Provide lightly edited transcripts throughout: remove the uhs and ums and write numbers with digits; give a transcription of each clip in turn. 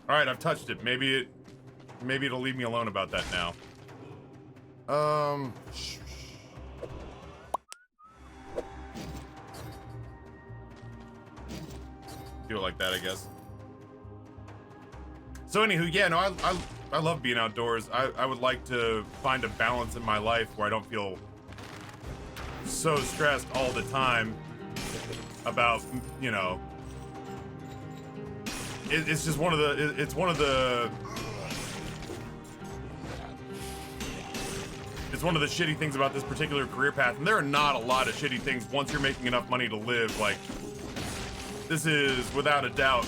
All right, I've touched it. Maybe it'll leave me alone about that now. Do it like that, I guess. So anywho, yeah, no, I love being outdoors. I would like to find a balance in my life where I don't feel so stressed all the time about, you know, it's just one of the, it's one of the shitty things about this particular career path. And there are not a lot of shitty things once you're making enough money to live. Like, this is without a doubt,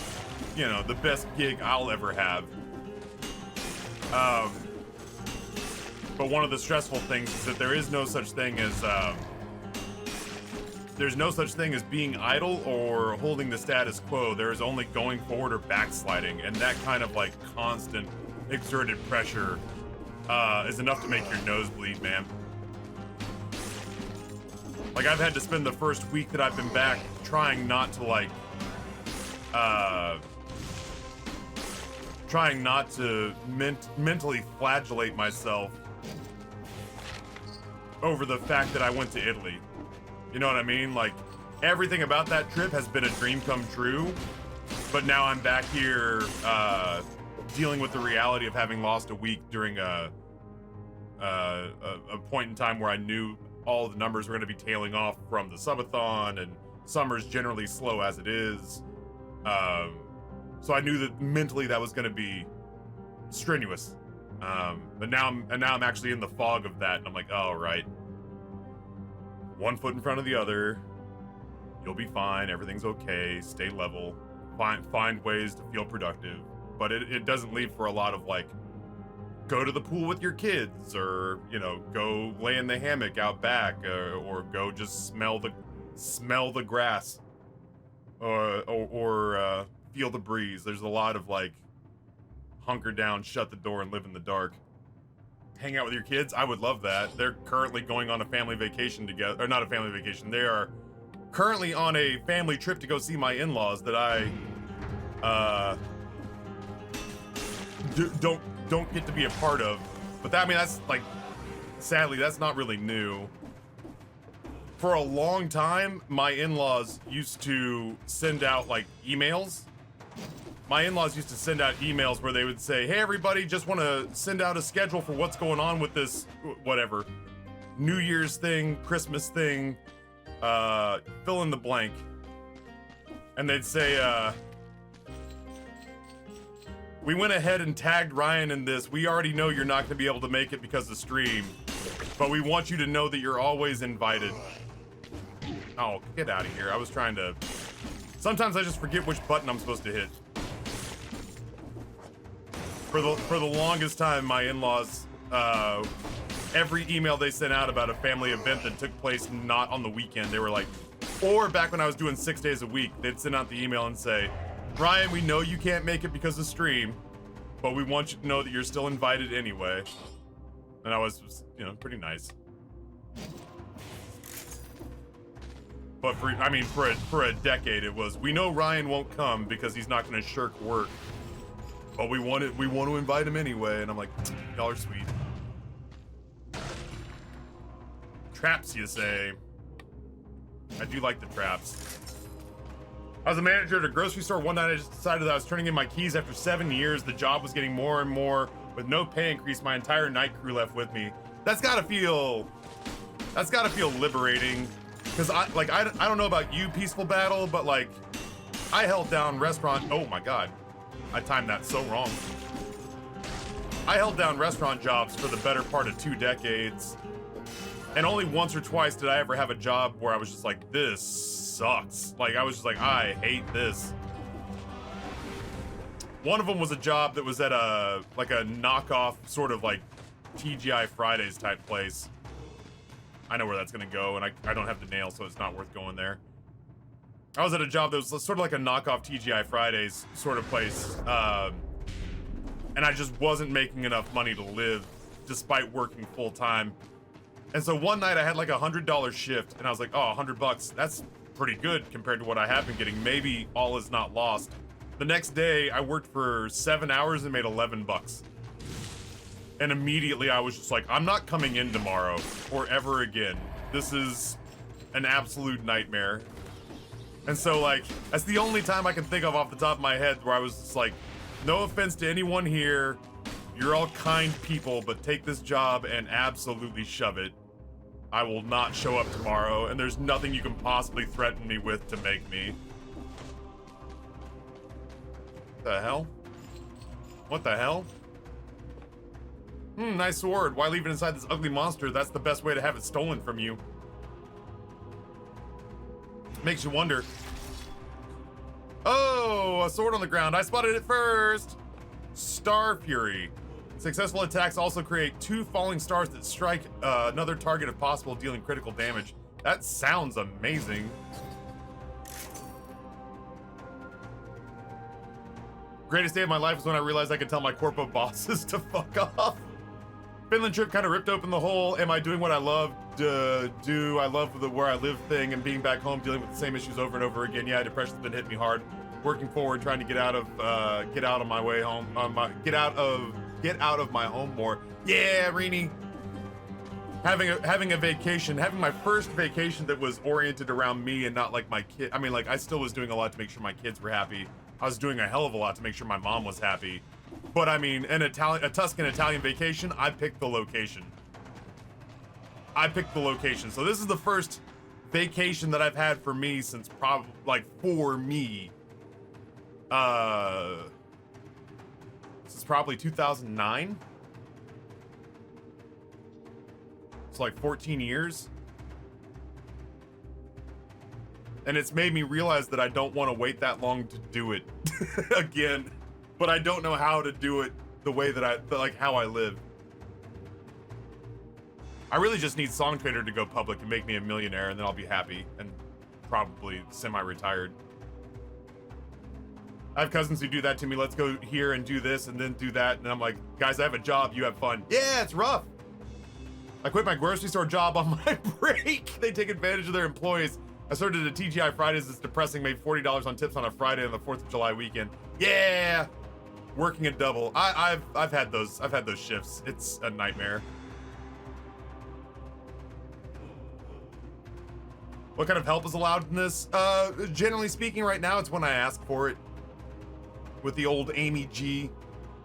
you know, the best gig I'll ever have. But one of the stressful things is that there is no such thing as, there's no such thing as being idle or holding the status quo. There is only going forward or backsliding, and that kind of like constant exerted pressure is enough to make your nose bleed, man. Like, I've had to spend the first week that I've been back trying not to like, mentally flagellate myself over the fact that I went to Italy. You know what I mean? Like, everything about that trip has been a dream come true, but now I'm back here dealing with the reality of having lost a week during a point in time where I knew all the numbers were going to be tailing off from the subathon, and summer's generally slow as it is. So I knew that mentally that was going to be strenuous. But now I'm actually in the fog of that, and I'm like, oh, right. One foot in front of the other. You'll be fine. Everything's okay. Stay level. Find ways to feel productive. But it doesn't leave for a lot of like, go to the pool with your kids, or, you know, go lay in the hammock out back, or go just smell the grass, or feel the breeze. There's a lot of like, hunker down, shut the door, and live in the dark. Hang out with your kids. I would love that. They're currently going on a family vacation together, or not a family vacation. They are currently on a family trip to go see my in-laws that I don't get to be a part of. But that, I mean, that's like, sadly, that's not really new. For a long time, my in-laws used to send out like emails. My in-laws used to send out emails where they would say, hey, everybody, just want to send out a schedule for what's going on with this, whatever, New Year's thing, Christmas thing, fill in the blank. And they'd say, we went ahead and tagged Ryan in this. We already know you're not going to be able to make it because of stream, but we want you to know that you're always invited. Oh, get out of here. I was trying to... Sometimes I just forget which button I'm supposed to hit. For the longest time, my in-laws, every email they sent out about a family event that took place not on the weekend, they were like, or back when I was doing 6 days a week, they'd send out the email and say, Ryan, we know you can't make it because of stream, but we want you to know that you're still invited anyway. And I was, you know, pretty nice. But for a decade it was, we know Ryan won't come because he's not going to shirk work, but we want to invite him anyway. And I'm like, y'all are sweet. Traps, you say? I do like the traps. I was a manager at a grocery store. One night I just decided that I was turning in my keys after 7 years. The job was getting more and more. With no pay increase, my entire night crew left with me. That's gotta feel liberating. Cause I don't know about you, Peaceful Battle, but like, I held down restaurant, oh my God. I timed that so wrong. I held down restaurant jobs for the better part of 2 decades. And only once or twice did I ever have a job where I was just like, this sucks. Like, I was just like, I hate this. One of them was a job that was at a knockoff sort of like TGI Fridays type place. I know where that's gonna go, and I don't have the nail, so it's not worth going there. I was at a job that was sort of like a knockoff TGI Fridays sort of place, and I just wasn't making enough money to live despite working full time. And so one night I had like $100 shift, and I was like, oh, $100, that's pretty good compared to what I have been getting. Maybe all is not lost. The next day, I worked for 7 hours and made 11 bucks. And immediately I was just like, I'm not coming in tomorrow or ever again. This is an absolute nightmare. And so, like, that's the only time I can think of off the top of my head where I was just like, no offense to anyone here. You're all kind people, but take this job and absolutely shove it. I will not show up tomorrow, and there's nothing you can possibly threaten me with to make me. The hell? What the hell? Nice sword. Why leave it inside this ugly monster? That's the best way to have it stolen from you. Makes you wonder. Oh, a sword on the ground. I spotted it first. StarFury. Successful attacks also create 2 falling stars that strike another target if possible, dealing critical damage. That sounds amazing. Greatest day of my life was when I realized I could tell my corpo bosses to fuck off. Finland trip kind of ripped open the hole. Am I doing what I love? Do I love the where I live thing and being back home dealing with the same issues over and over again? Yeah, depression's been hitting me hard. Working forward, trying to get out of my way home. Get out of my home more. Yeah, Rini. Having a vacation, having my first vacation that was oriented around me and not like my kid. I mean, like, I still was doing a lot to make sure my kids were happy. I was doing a hell of a lot to make sure my mom was happy. But I mean, a Tuscan Italian vacation, I picked the location. So this is the first vacation that I've had for me since probably, like, for me. This is probably 2009. It's like 14 years. And it's made me realize that I don't want to wait that long to do it again. But I don't know how to do it the way that like how I live. I really just need Song Trader to go public and make me a millionaire, and then I'll be happy and probably semi-retired. I have cousins who do that to me. Let's go here and do this and then do that. And I'm like, guys, I have a job. You have fun. Yeah, it's rough. I quit my grocery store job on my break. They take advantage of their employees. I started at TGI Fridays. It's depressing. Made $40 on tips on a Friday on the 4th of July weekend. Yeah. Working a double. I've had those shifts. It's a nightmare. What kind of help is allowed in this? Generally speaking, right now it's when I ask for it. With the old Amy G.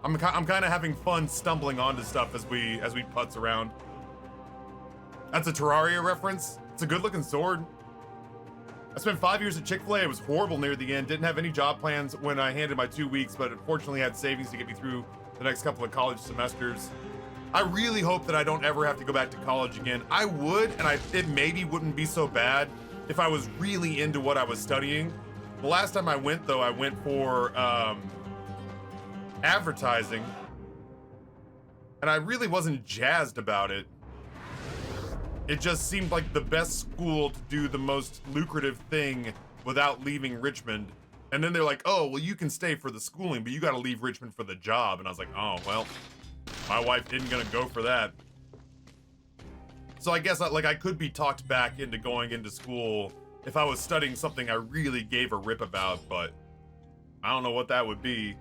I'm kind of having fun stumbling onto stuff as we putz around. That's a Terraria reference. It's a good looking sword. I spent 5 years at Chick-fil-A. It was horrible near the end. Didn't have any job plans when I handed my 2 weeks, but unfortunately had savings to get me through the next couple of college semesters. I really hope that I don't ever have to go back to college again. I would, and it maybe wouldn't be so bad if I was really into what I was studying. The last time I went, though, I went for advertising, and I really wasn't jazzed about it. It just seemed like the best school to do the most lucrative thing without leaving Richmond. And then they're like, oh, well, you can stay for the schooling, but you got to leave Richmond for the job. And I was like, oh, well, my wife isn't going to go for that. So I guess I could be talked back into going into school if I was studying something I really gave a rip about, but I don't know what that would be.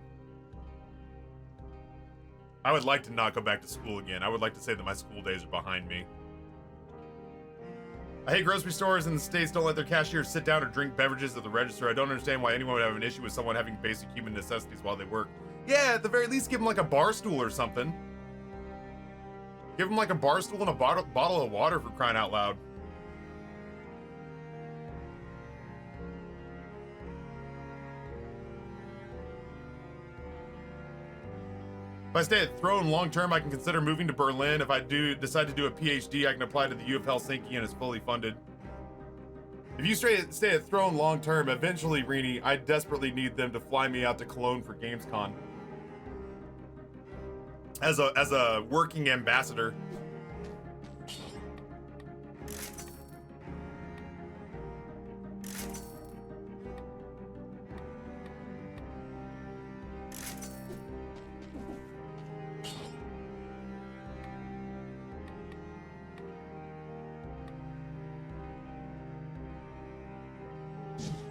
I would like to not go back to school again. I would like to say that my school days are behind me. I hate grocery stores in the States don't let their cashiers sit down or drink beverages at the register. I don't understand why anyone would have an issue with someone having basic human necessities while they work. Yeah, at the very least, give them like a bar stool or something. Give them like a bar stool and a bottle of water, for crying out loud. If I stay at Throne long term, I can consider moving to Berlin. If I decide to do a PhD, I can apply to the U of Helsinki and it's fully funded. If you stay at Throne long term, eventually, Rini, I desperately need them to fly me out to Cologne for Gamescom. As a working ambassador.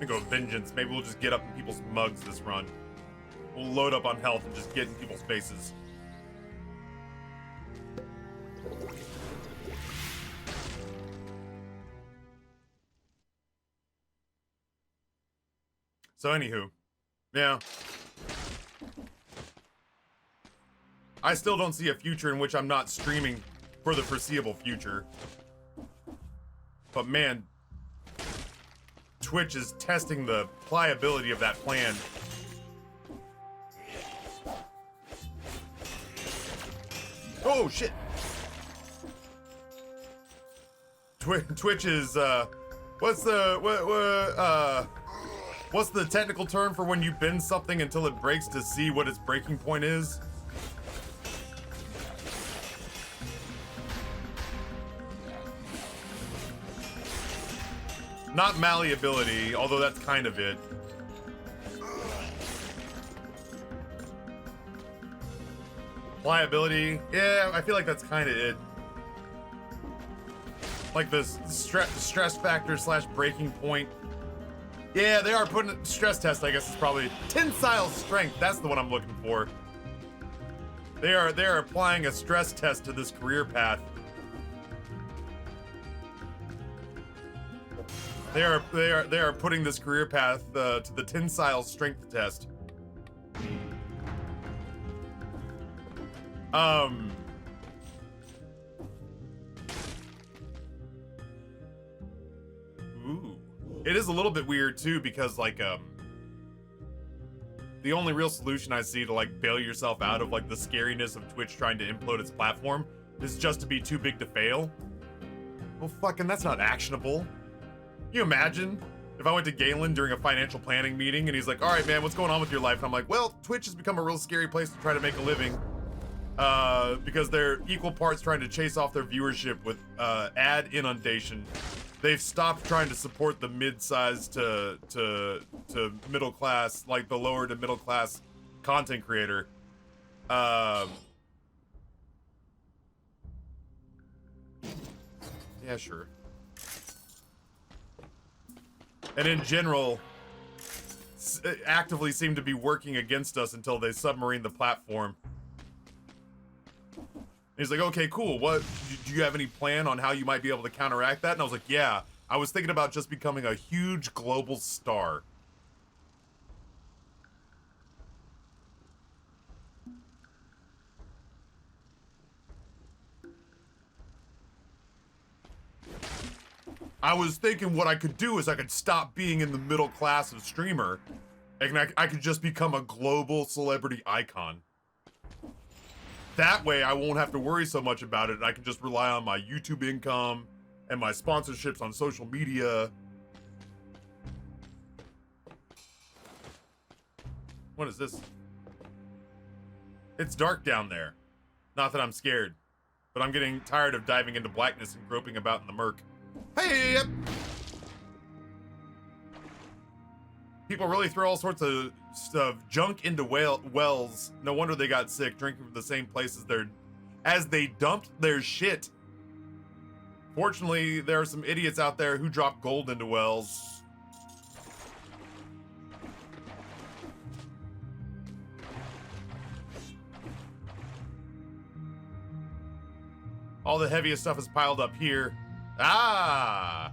Go vengeance. Maybe we'll just get up in people's mugs this run. We'll load up on health and just get in people's faces. So anywho, yeah. I still don't see a future in which I'm not streaming for the foreseeable future. But man, Twitch is testing the pliability of that plan. Oh shit! Twitch is what's the technical term for when you bend something until it breaks to see what its breaking point is? Not malleability, although that's kind of it. Pliability, yeah, I feel like that's kind of it. Like the stress factor / breaking point. Yeah, they are putting stress test, I guess it's probably tensile strength. That's the one I'm looking for. They are applying a stress test to this career path. They are putting this career path to the tensile strength test. Ooh. It is a little bit weird too, because like the only real solution I see to like bail yourself out of like the scariness of Twitch trying to implode its platform is just to be too big to fail. Well, fucking that's not actionable. Can you imagine if I went to Galen during a financial planning meeting and he's like, all right, man, what's going on with your life? And I'm like, well, Twitch has become a real scary place to try to make a living because they're equal parts trying to chase off their viewership with ad inundation. They've stopped trying to support the mid-sized to middle class, like the lower to middle class content creator. Yeah, sure. And in general, actively seem to be working against us until they submarine the platform. And he's like, okay, cool. What do you have any plan on how you might be able to counteract that? And I was like, yeah, I was thinking about just becoming a huge global star. I was thinking what I could do is I could stop being in the middle class of streamer, and I could just become a global celebrity icon. That way I won't have to worry so much about it, and I can just rely on my YouTube income and my sponsorships on social media. What is this? It's dark down there. Not that I'm scared, but I'm getting tired of diving into blackness and groping about in the murk. Hey! People really throw all sorts of stuff, junk into wells. No wonder they got sick, drinking from the same places as they dumped their shit. Fortunately, there are some idiots out there who drop gold into wells. All the heaviest stuff is piled up here. Ah!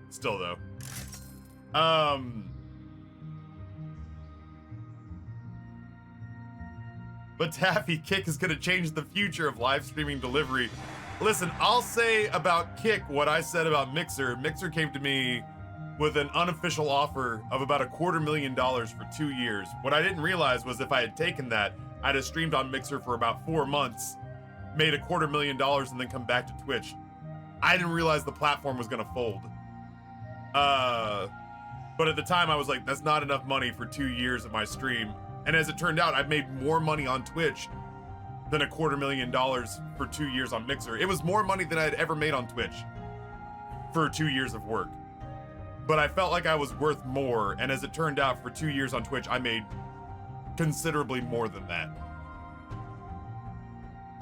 Still though. But Taffy, Kick is gonna change the future of live streaming delivery. Listen, I'll say about Kick what I said about Mixer. Mixer came to me with an unofficial offer of about $250,000 for 2 years. What I didn't realize was if I had taken that, I'd have streamed on Mixer for about 4 months, made $250,000 and then come back to Twitch. I didn't realize the platform was gonna fold. But at the time I was like, that's not enough money for 2 years of my stream. And as it turned out, I've made more money on Twitch than $250,000 for 2 years on Mixer. It was more money than I had ever made on Twitch for 2 years of work. But I felt like I was worth more, and as it turned out, for 2 years on Twitch, I made considerably more than that.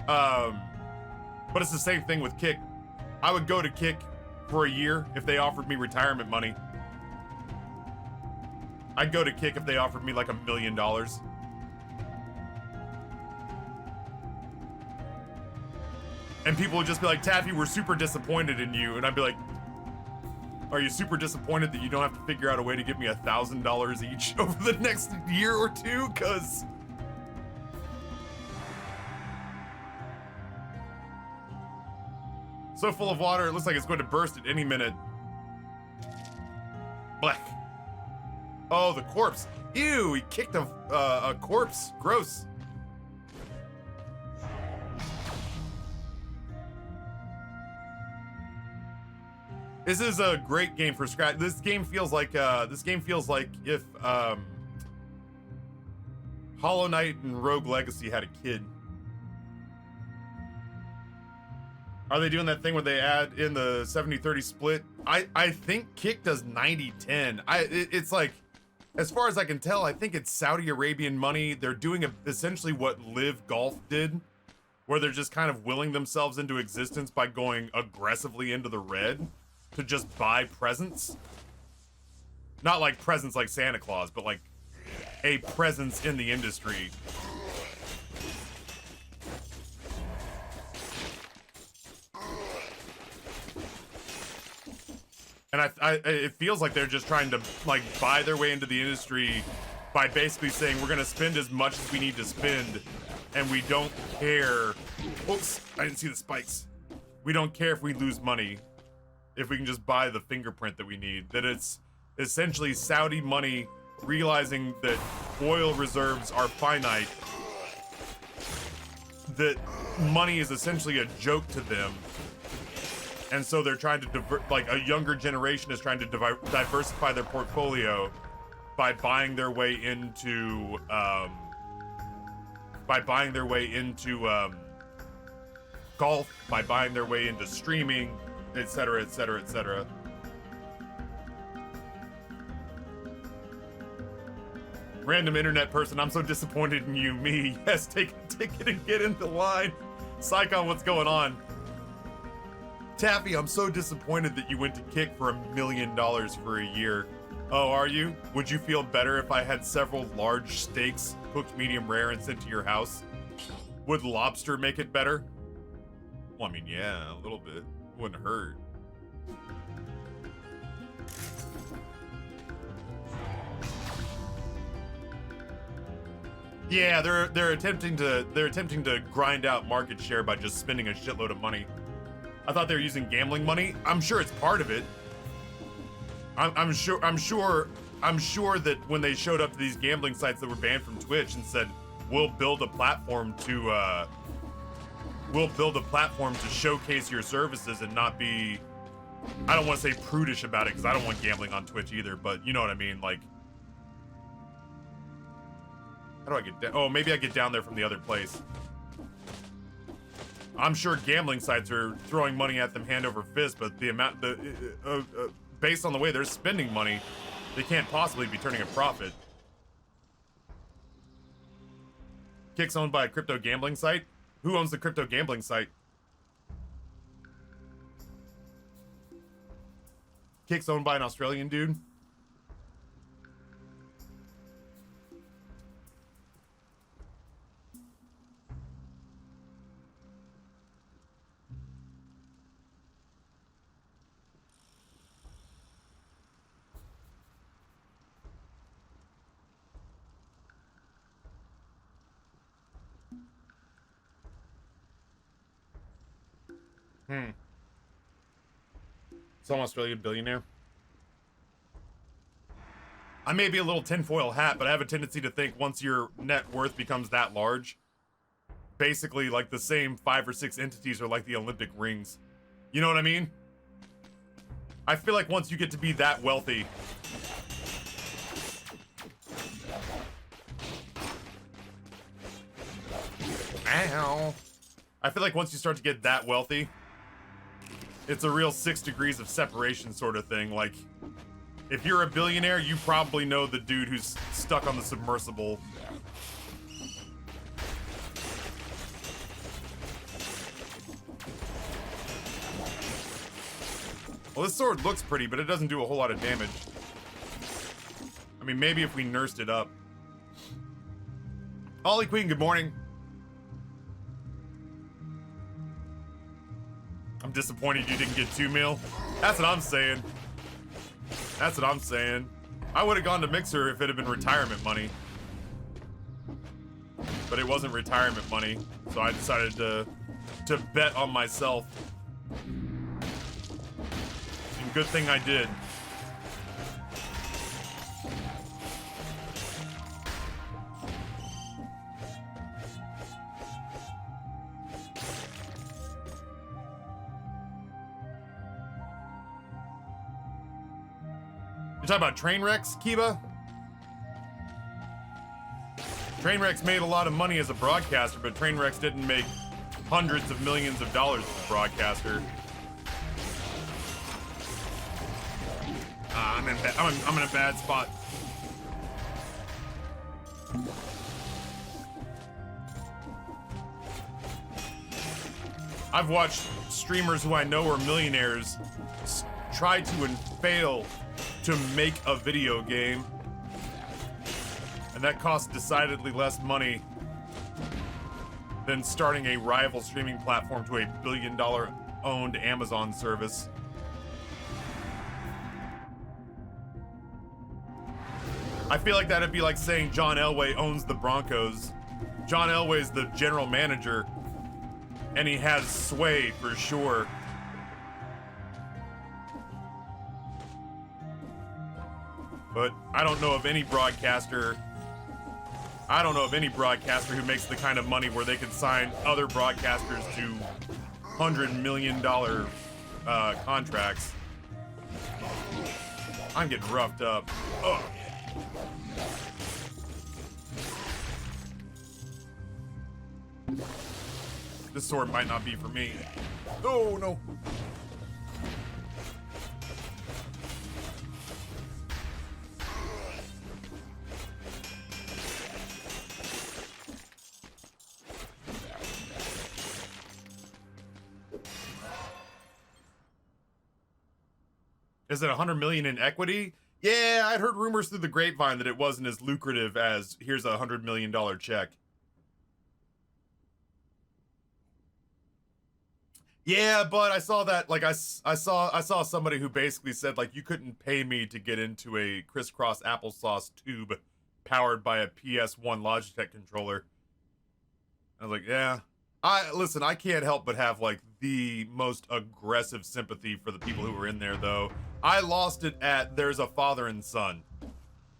But it's the same thing with Kick. I would go to Kick for a year if they offered me retirement money. I'd go to Kick if they offered me like $1 million. And people would just be like, Taffy, we're super disappointed in you. And I'd be like, are you super disappointed that you don't have to figure out a way to give me $1,000 each over the next year or two? Cause so full of water, it looks like it's going to burst at any minute. Black. Oh, the corpse. Ew, he kicked a corpse. Gross. This is a great game for scratch. This game feels like if Hollow Knight and Rogue Legacy had a kid. Are they doing that thing where they add in the 70-30 split? I think Kick does 90-10. It's like, as far as I can tell, I think it's Saudi Arabian money. They're doing essentially what Live Golf did, where they're just kind of willing themselves into existence by going aggressively into the red to just buy presents. Not like presents like Santa Claus, but like a presence in the industry. And it feels like they're just trying to like buy their way into the industry by basically saying we're gonna spend as much as we need to spend, and we don't care. Oops, I didn't see the spikes. We don't care if we lose money, if we can just buy the fingerprint that we need. That it's essentially Saudi money realizing that oil reserves are finite, that money is essentially a joke to them. And so they're trying to like a younger generation is trying to diversify their portfolio by buying their way into golf, by buying their way into streaming, etc., etc., etc. Random internet person, I'm so disappointed in you. Me, yes, take a ticket and get in the line. Psychon, what's going on? Taffy, I'm so disappointed that you went to Kick for $1 million for a year. Oh, are you? Would you feel better if I had several large steaks cooked medium rare and sent to your house? Would lobster make it better? Well, I mean, yeah, a little bit. Wouldn't hurt. Yeah, they're attempting to grind out market share by just spending a shitload of money. I thought they were using gambling money. I'm sure it's part of it. I'm sure that when they showed up to these gambling sites that were banned from Twitch and said, "We'll build a platform to showcase your services and not be," I don't want to say prudish about it because I don't want gambling on Twitch either, but you know what I mean. Like, how do I get down? Oh, maybe I get down there from the other place. I'm sure gambling sites are throwing money at them hand over fist, but the amount, based on the way they're spending money, they can't possibly be turning a profit. Kick's owned by a crypto gambling site? Who owns the crypto gambling site? Kick's owned by an Australian dude? Some Australian billionaire. I may be a little tinfoil hat, but I have a tendency to think once your net worth becomes that large, basically like the same 5 or 6 entities are like the Olympic rings. You know what I mean? I feel like once you get to be that wealthy, ow. I feel like once you start to get that wealthy, it's a real 6 degrees of separation sort of thing. Like, if you're a billionaire, you probably know the dude who's stuck on the submersible. Well, this sword looks pretty, but it doesn't do a whole lot of damage. I mean, maybe if we nursed it up. Ollie Queen, good morning. I'm disappointed you didn't get 2 mil. That's what I'm saying. That's what I'm saying. I would have gone to Mixer if it had been retirement money. But it wasn't retirement money, so I decided to bet on myself. And good thing I did. You're talking about train wrecks, Kiba? Trainwrecks made a lot of money as a broadcaster, but Trainwrecks didn't make hundreds of millions of dollars as a broadcaster. I'm in a bad spot. I've watched streamers who I know are millionaires try to and fail to make a video game. And that costs decidedly less money than starting a rival streaming platform to a billion-dollar owned Amazon service. I feel like that'd be like saying John Elway owns the Broncos. John Elway's the general manager, and he has sway for sure. But I don't know of any broadcaster who makes the kind of money where they can sign other broadcasters to $100 million contracts. I'm getting roughed up. Ugh. This sword might not be for me. Oh, no. Is it 100 million in equity? Yeah, I'd heard rumors through the grapevine that it wasn't as lucrative as here's a $100 million check. Yeah, but I saw that, like, I saw somebody who basically said, like, you couldn't pay me to get into a crisscross applesauce tube powered by a PS1 Logitech controller. I was like, yeah. Listen, I can't help but have, like, the most aggressive sympathy for the people who were in there, though. I lost it at There's a Father and Son.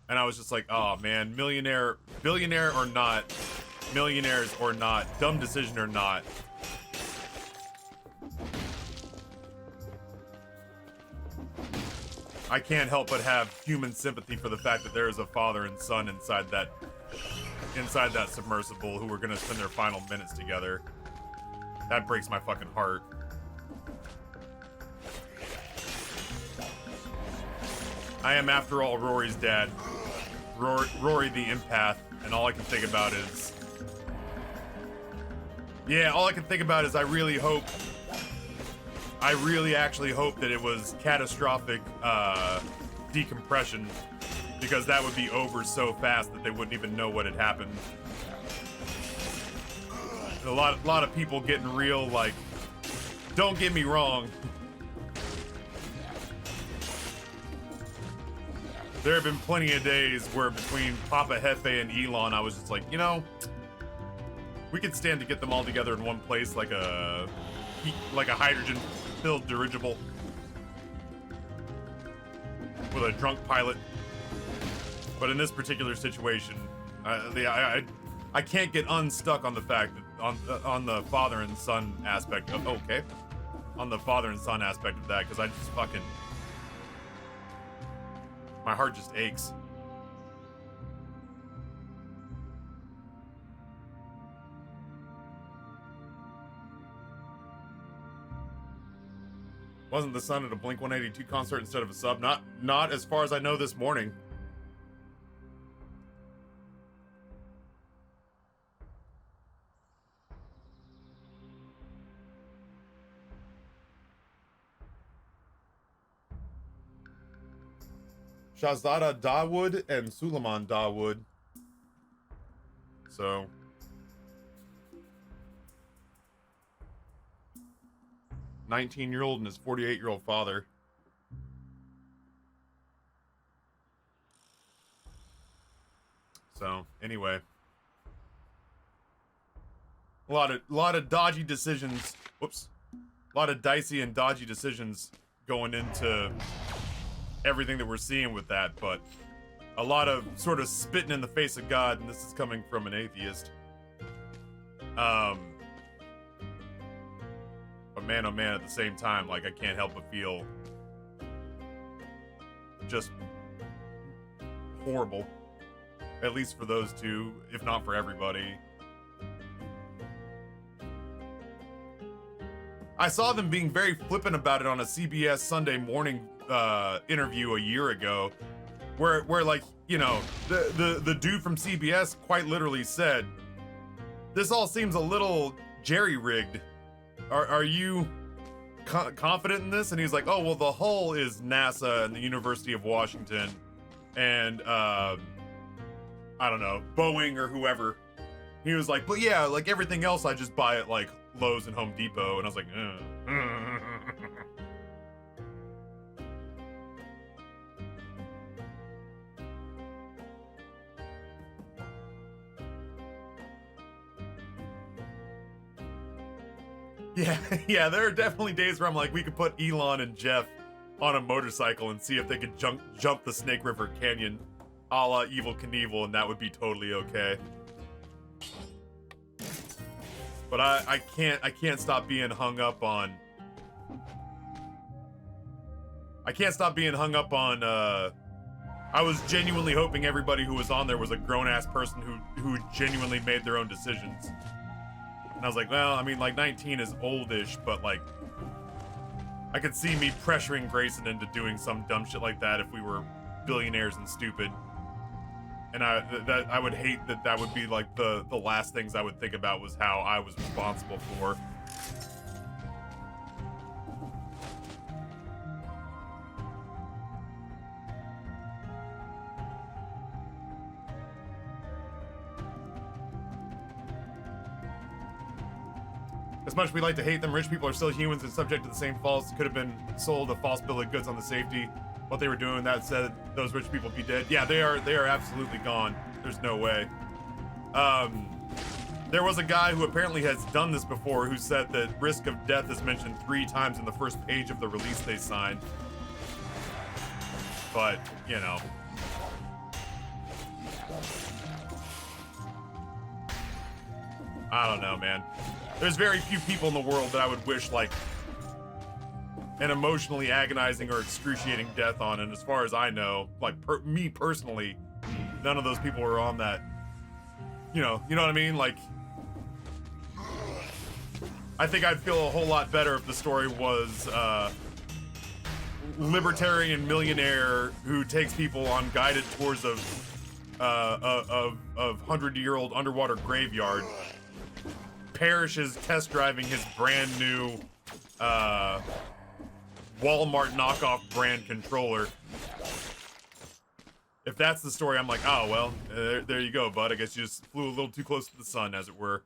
And I was just like, oh, man, billionaires or not, dumb decision or not. I can't help but have human sympathy for the fact that there is a father and son inside that submersible who were gonna spend their final minutes together. That breaks my fucking heart. I am, after all, Rory's dad. Rory the empath, and all I can think about is... Yeah, all I can think about is I really actually hope that it was catastrophic decompression, because that would be over so fast that they wouldn't even know what had happened. A lot of people getting real, like, don't get me wrong. There have been plenty of days where between Papa Hefe and Elon, I was just like, you know, we could stand to get them all together in one place like a hydrogen-filled dirigible with a drunk pilot. But in this particular situation, I can't get unstuck on the fact that on the father and son aspect of on the father and son aspect of that, because I just fucking, my heart just aches. Wasn't the son at a Blink-182 concert instead of a sub? Not as far as I know this morning. Shahzada Dawood and Suleiman Dawood. So 19-year-old and his 48-year-old father. So anyway, a lot of dodgy decisions. Whoops, a lot of dicey and dodgy decisions going into everything that we're seeing with that, but a lot of sort of spitting in the face of God, and this is coming from an atheist. But man, oh man, at the same time, like, I can't help but feel just horrible. At least for those two, if not for everybody. I saw them being very flippant about it on a CBS Sunday Morning interview a year ago, where like, you know, the dude from CBS quite literally said, "This all seems a little jerry-rigged. Are you confident in this?" And he's like, "Oh, well, the hull is NASA and the University of Washington, and I don't know, Boeing or whoever." He was like, "But yeah, like everything else, I just buy at like Lowe's and Home Depot." And I was like, yeah, there are definitely days where I'm like, we could put Elon and Jeff on a motorcycle and see if they could jump the Snake River Canyon, a la Evel Knievel, and that would be totally okay. But I can't stop being hung up on. I can't stop being hung up on. I was genuinely hoping everybody who was on there was a grown-ass person who genuinely made their own decisions. And I was like, well, I mean, like 19 is oldish, but like, I could see me pressuring Grayson into doing some dumb shit like that if we were billionaires and stupid. And I would hate that would be like the last things I would think about was how I was responsible for. As much as we like to hate them, rich people are still humans and subject to the same faults. Could have been sold a false bill of goods on the safety. What they were doing, that said, those rich people be dead. Yeah, they are absolutely gone. There's no way. There was a guy who apparently has done this before who said that risk of death is mentioned 3 times in the first page of the release they signed. But, you know. I don't know, man. There's very few people in the world that I would wish, like, an emotionally agonizing or excruciating death on, and as far as I know, like, me personally, none of those people were on that. You know what I mean? Like, I think I'd feel a whole lot better if the story was libertarian millionaire who takes people on guided tours of 100-year-old underwater graveyard, perishes test driving his brand new Walmart knockoff brand controller. If that's the story, I'm like, oh, well, there you go, bud. I guess you just flew a little too close to the sun, as it were.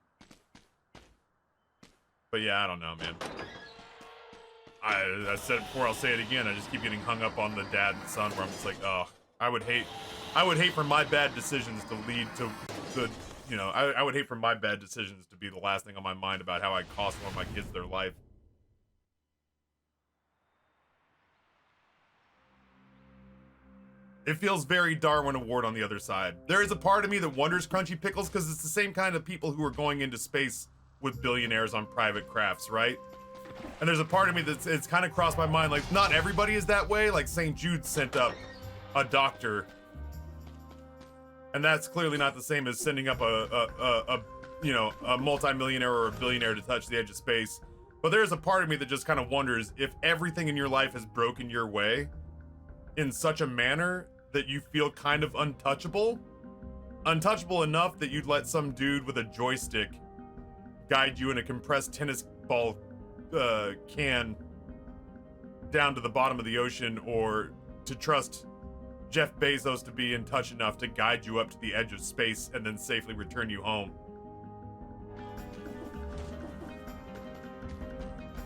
But yeah, I don't know, man. I said it before, I'll say it again. I just keep getting hung up on the dad and son, where I'm just like, oh, I would hate for my bad decisions to lead to the, you know, I would hate for my bad decisions to be the last thing on my mind about how I cost one of my kids their life. It feels very Darwin Award on the other side. There is a part of me that wonders, Crunchy Pickles, because it's the same kind of people who are going into space with billionaires on private crafts, right? And there's a part of me that's, it's kind of crossed my mind, like, not everybody is that way. Like, St. Jude sent up a doctor, and that's clearly not the same as sending up a multi-millionaire or a billionaire to touch the edge of space. But there's a part of me that just kind of wonders if everything in your life has broken your way in such a manner that you feel kind of untouchable enough that you'd let some dude with a joystick guide you in a compressed tennis ball can down to the bottom of the ocean, or to trust Jeff Bezos to be in touch enough to guide you up to the edge of space and then safely return you home.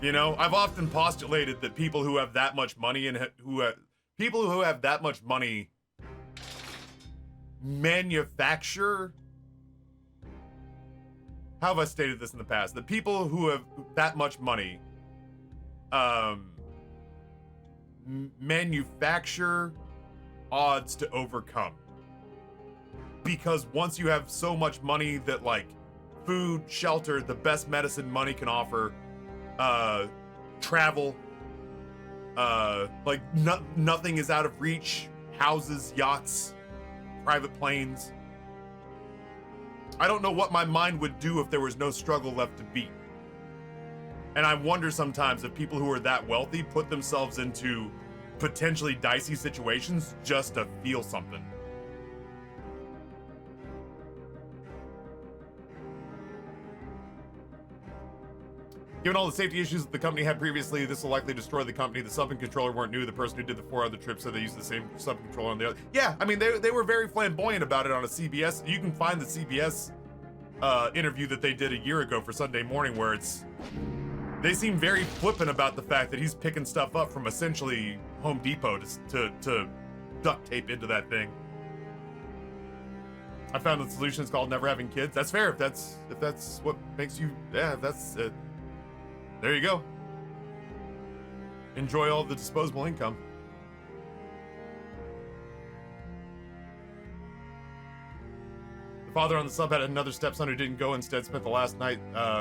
You know, I've often postulated that people who have that much money and people who have that much money manufacture. How have I stated this in the past? The people who have that much money manufacture odds to overcome. Because once you have so much money that, like, food, shelter, the best medicine money can offer, travel, like nothing is out of reach, houses, yachts, private planes. I don't know what my mind would do if there was no struggle left to beat. And I wonder sometimes if people who are that wealthy put themselves into potentially dicey situations just to feel something. Given all the safety issues that the company had previously, this will likely destroy the company. The sub and controller weren't new. The person who did the 4 other trips said they used the same sub and controller on the other. Yeah, I mean, they were very flamboyant about it on a CBS. You can find the CBS interview that they did a year ago for Sunday Morning, where they seem very flippant about the fact that he's picking stuff up from essentially Home Depot to duct tape into that thing. I found the solution is called never having kids. That's fair if that's what makes you. Yeah, if that's it. There you go. Enjoy all the disposable income. The father on the sub had another stepson who didn't go, instead spent the last night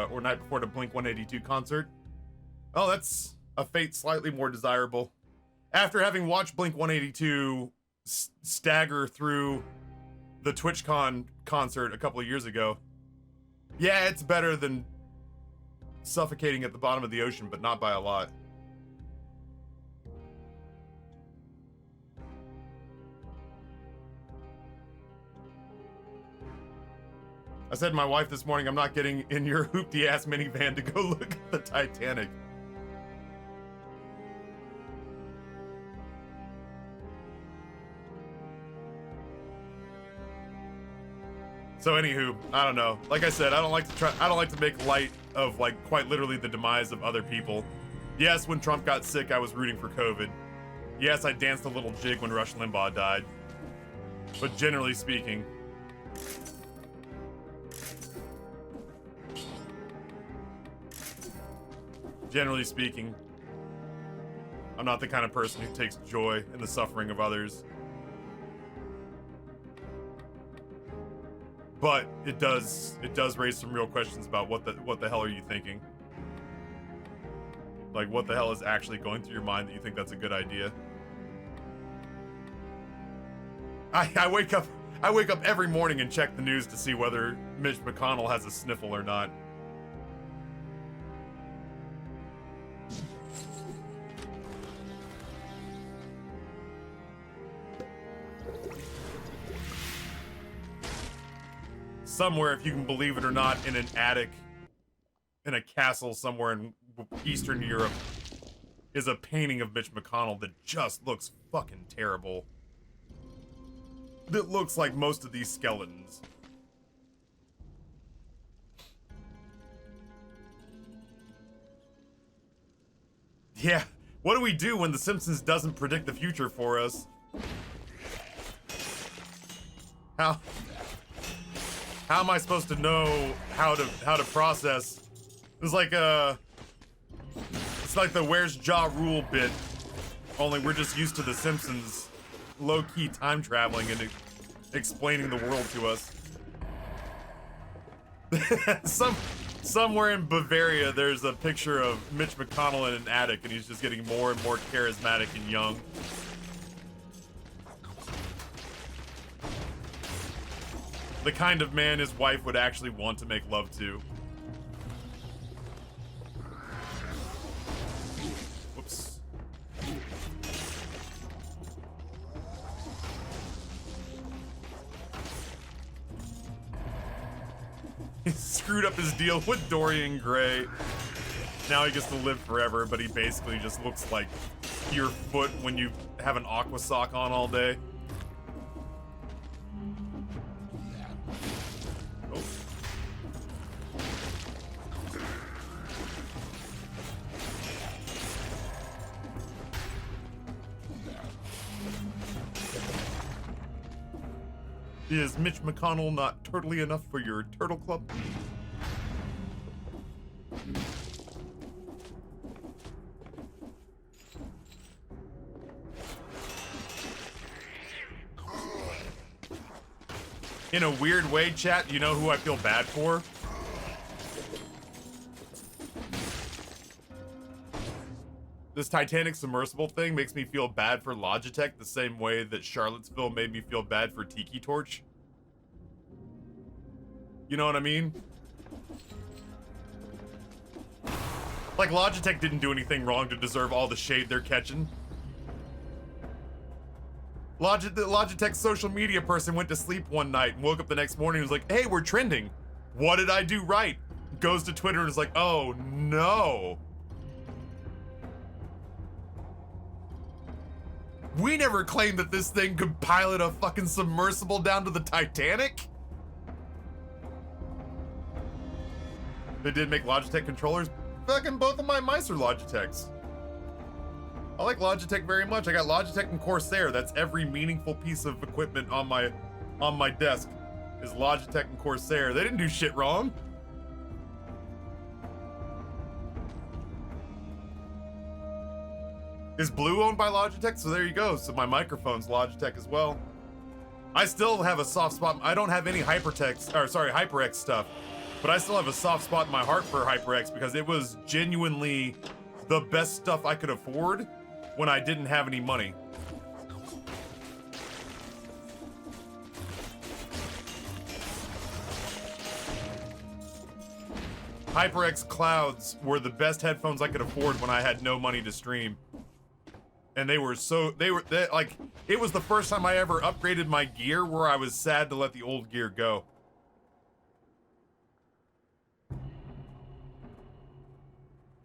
or night before the Blink 182 concert. Oh, that's a fate slightly more desirable. After having watched Blink 182 stagger through the TwitchCon concert a couple of years ago, yeah, it's better than suffocating at the bottom of the ocean, but not by a lot. I said to my wife this morning, I'm not getting in your hoopty ass minivan to go look at the Titanic. So anywho, I don't know. Like I said, I don't like to make light of, like, quite literally the demise of other people. Yes, when Trump got sick, I was rooting for COVID. Yes, I danced a little jig when Rush Limbaugh died. But generally speaking, I'm not the kind of person who takes joy in the suffering of others. But it does raise some real questions about what the hell are you thinking? Like, what the hell is actually going through your mind that you think that's a good idea? I wake up every morning and check the news to see whether Mitch McConnell has a sniffle or not. Somewhere, if you can believe it or not, in an attic, in a castle somewhere in Eastern Europe, is a painting of Mitch McConnell that just looks fucking terrible. That looks like most of these skeletons. Yeah, what do we do when The Simpsons doesn't predict the future for us? How am I supposed to know how to process? It's like the Where's Ja Rule bit, only we're just used to The Simpsons low-key time traveling and explaining the world to us. Somewhere in Bavaria, there's a picture of Mitch McConnell in an attic, and he's just getting more and more charismatic and young. The kind of man his wife would actually want to make love to. Whoops. He screwed up his deal with Dorian Gray. Now he gets to live forever, but he basically just looks like your foot when you have an aqua sock on all day. Is Mitch McConnell not turtly enough for your turtle club? In a weird way, chat, you know who I feel bad for? This Titanic submersible thing makes me feel bad for Logitech the same way that Charlottesville made me feel bad for Tiki Torch. You know what I mean? Like, Logitech didn't do anything wrong to deserve all the shade they're catching. Logitech's social media person went to sleep one night and woke up the next morning and was like, hey, we're trending. What did I do right? Goes to Twitter and is like, oh no. We never claimed that this thing could pilot a fucking submersible down to the Titanic. They did make Logitech controllers. Fucking both of my mice are Logitechs. I like Logitech very much. I got Logitech and Corsair. That's every meaningful piece of equipment on my desk is Logitech and Corsair. They didn't do shit wrong. Is Blue owned by Logitech? So there you go. So my microphone's Logitech as well. I still have a soft spot. I don't have any HyperX stuff, but I still have a soft spot in my heart for HyperX because it was genuinely the best stuff I could afford when I didn't have any money. HyperX Clouds were the best headphones I could afford when I had no money to stream. And it was the first time I ever upgraded my gear where I was sad to let the old gear go.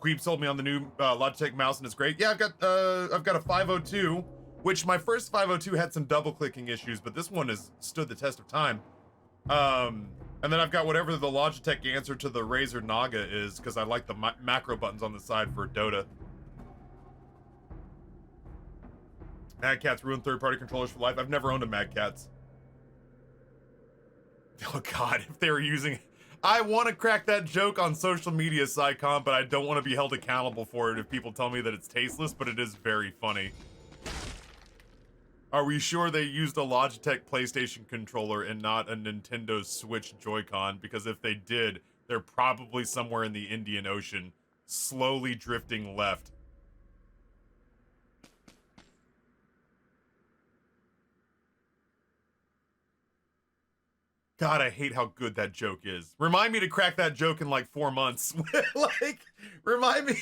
Queep sold me on the new Logitech mouse and it's great. Yeah, I've got a 502, which my first 502 had some double clicking issues, but this one has stood the test of time. And then I've got whatever the Logitech answer to the Razer Naga is, because I like the macro buttons on the side for Dota. Mad Catz ruined third-party controllers for life. I've never owned a Mad Catz. Oh god, if they were using... I want to crack that joke on social media, Psycom, but I don't want to be held accountable for it if people tell me that it's tasteless, but it is very funny. Are we sure they used a Logitech PlayStation controller and not a Nintendo Switch Joy-Con? Because if they did, they're probably somewhere in the Indian Ocean, slowly drifting left. God, I hate how good that joke is. Remind me to crack that joke in like 4 months. Like, remind me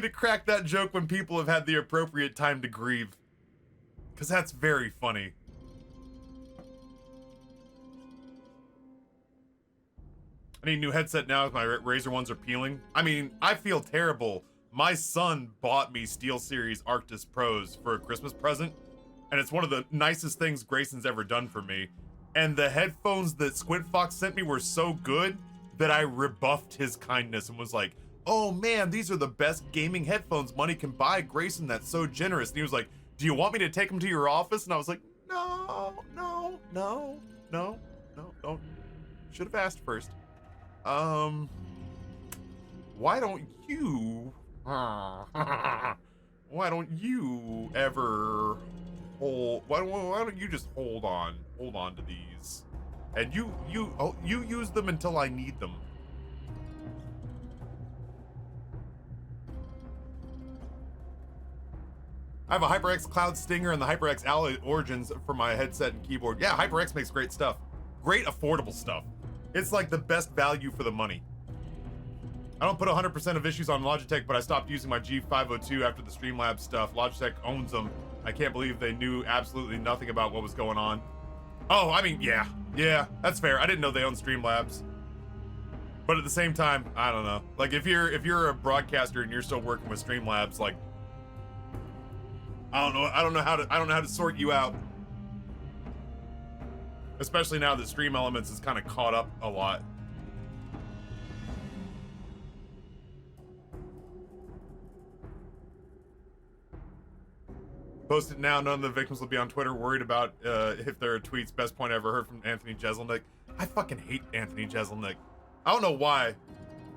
to crack that joke when people have had the appropriate time to grieve. Because that's very funny. I need a new headset now if my Razer ones are peeling. I mean, I feel terrible. My son bought me SteelSeries Arctis Pros for a Christmas present. And it's one of the nicest things Grayson's ever done for me. And the headphones that Squint Fox sent me were so good that I rebuffed his kindness and was like, oh man, these are the best gaming headphones money can buy, Grayson, that's so generous. And he was like, do you want me to take them to your office? And I was like, no, don't. Should have asked first. Why don't you ever hold, why don't you just hold on to these, and you use them until I need them. I have a HyperX Cloud Stinger and the HyperX Alloy Origins for my headset and keyboard. Yeah, HyperX makes great stuff. Great affordable stuff. It's like the best value for the money. I don't put 100% of issues on Logitech, but I stopped using my G502 after the Streamlabs stuff. Logitech owns them. I can't believe they knew absolutely nothing about what was going on. Oh, I mean, yeah, that's fair. I didn't know they owned Streamlabs. But at the same time, I don't know. Like, if you're a broadcaster and you're still working with Streamlabs, like, I don't know how to sort you out. Especially now that Stream Elements is kind of caught up a lot. Post it now. None of the victims will be on Twitter worried about if there are tweets. Best point I ever heard from Anthony Jeselnik. I fucking hate Anthony Jeselnik. I don't know why.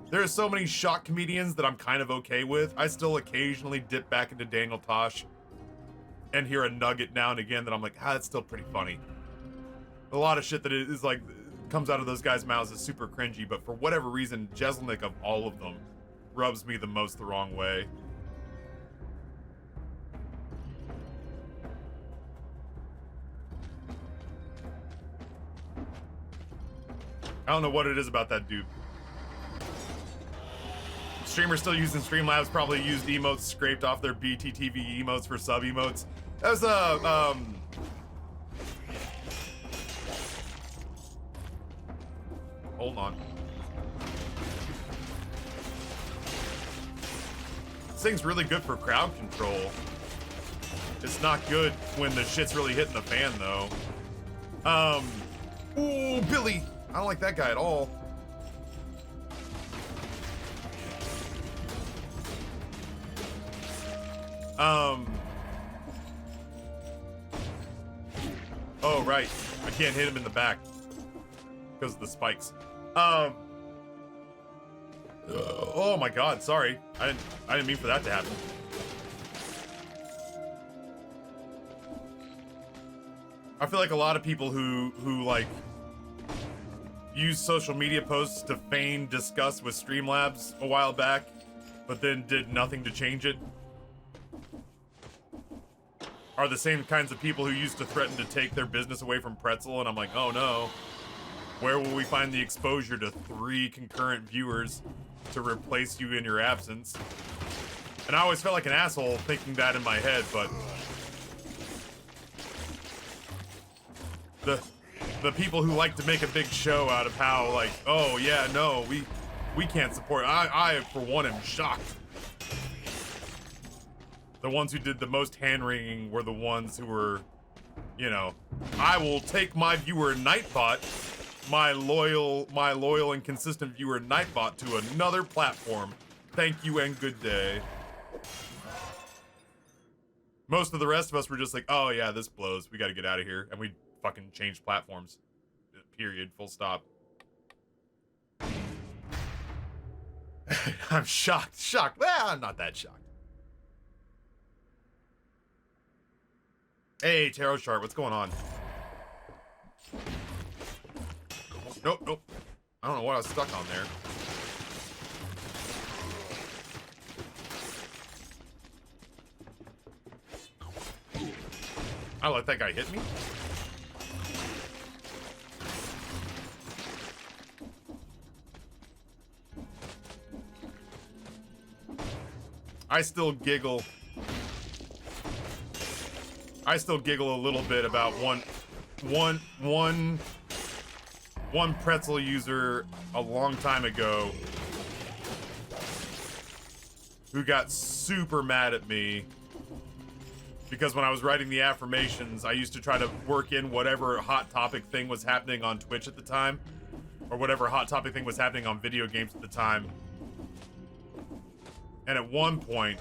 There are so many shock comedians that I'm kind of okay with. I still occasionally dip back into Daniel Tosh and hear a nugget now and again that I'm like, that's still pretty funny. A lot of shit that is like comes out of those guys' mouths is super cringy, but for whatever reason, Jeselnik of all of them rubs me the most the wrong way. I don't know what it is about that dude. Streamers still using Streamlabs probably used emotes scraped off their BTTV emotes for sub emotes. That was hold on. This thing's really good for crowd control. It's not good when the shit's really hitting the fan though. Ooh, Billy. I don't like that guy at all. Oh, right. I can't hit him in the back because of the spikes. Oh my god, sorry. I didn't mean for that to happen. I feel like a lot of people who like use social media posts to feign disgust with Streamlabs a while back, but then did nothing to change it, are the same kinds of people who used to threaten to take their business away from Pretzel, and I'm like, oh no. Where will we find the exposure to 3 concurrent viewers to replace you in your absence? And I always felt like an asshole thinking that in my head, but the people who like to make a big show out of how, like, oh yeah, no, we can't support. I for one am shocked. The ones who did the most hand-wringing were the ones who were, you know, I will take my viewer Nightbot, my loyal and consistent viewer Nightbot, to another platform. Thank you and good day. Most of the rest of us were just like, oh yeah, this blows. We got to get out of here, and we fucking changed platforms. Period. Full stop. I'm shocked. Shocked. Well, I'm not that shocked. Hey, Tarot Chart, what's going on? Nope, nope. I don't know what I was stuck on there. I let that guy hit me? I still giggle a little bit about one Pretzel user a long time ago who got super mad at me because when I was writing the affirmations, I used to try to work in whatever hot topic thing was happening on Twitch at the time, or whatever hot topic thing was happening on video games at the time. And at one point,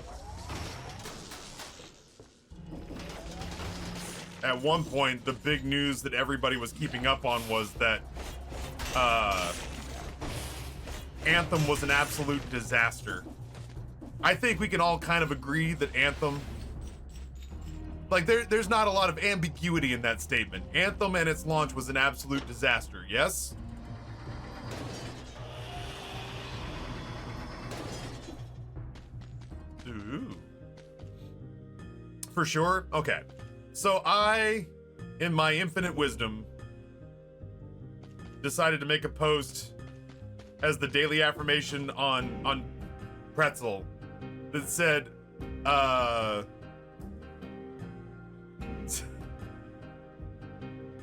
the big news that everybody was keeping up on was that Anthem was an absolute disaster. I think we can all kind of agree that Anthem, like, there's not a lot of ambiguity in that statement. Anthem and its launch was an absolute disaster, yes? Ooh. For sure? Okay. So I, in my infinite wisdom, decided to make a post as the daily affirmation on Pretzel that said,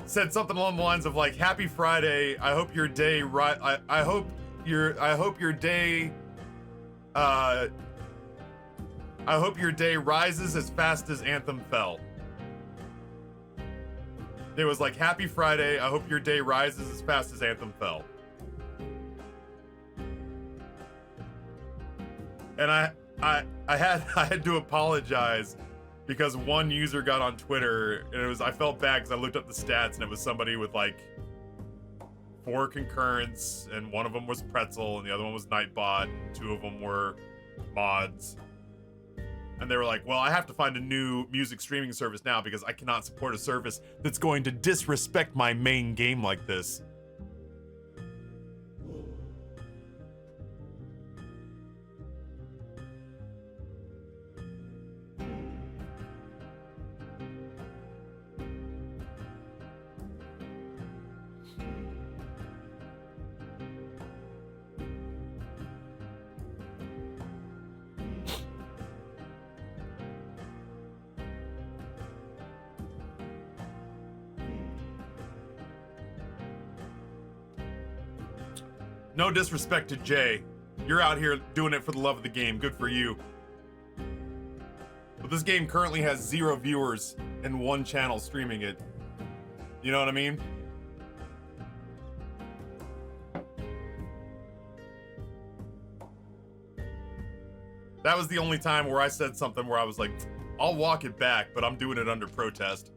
said something along the lines of like, "Happy Friday. I hope your day I hope your day rises as fast as Anthem fell." It was like, "Happy Friday. I hope your day rises as fast as Anthem fell." And I had to apologize because one user got on Twitter and I felt bad because I looked up the stats and it was somebody with like 4 concurrents, and one of them was Pretzel and the other one was Nightbot, and 2 of them were mods. And they were like, well, I have to find a new music streaming service now because I cannot support a service that's going to disrespect my main game like this. No disrespect to Jay. You're out here doing it for the love of the game. Good for you. But this game currently has 0 viewers and 1 channel streaming it. You know what I mean? That was the only time where I said something where I was like, I'll walk it back, but I'm doing it under protest.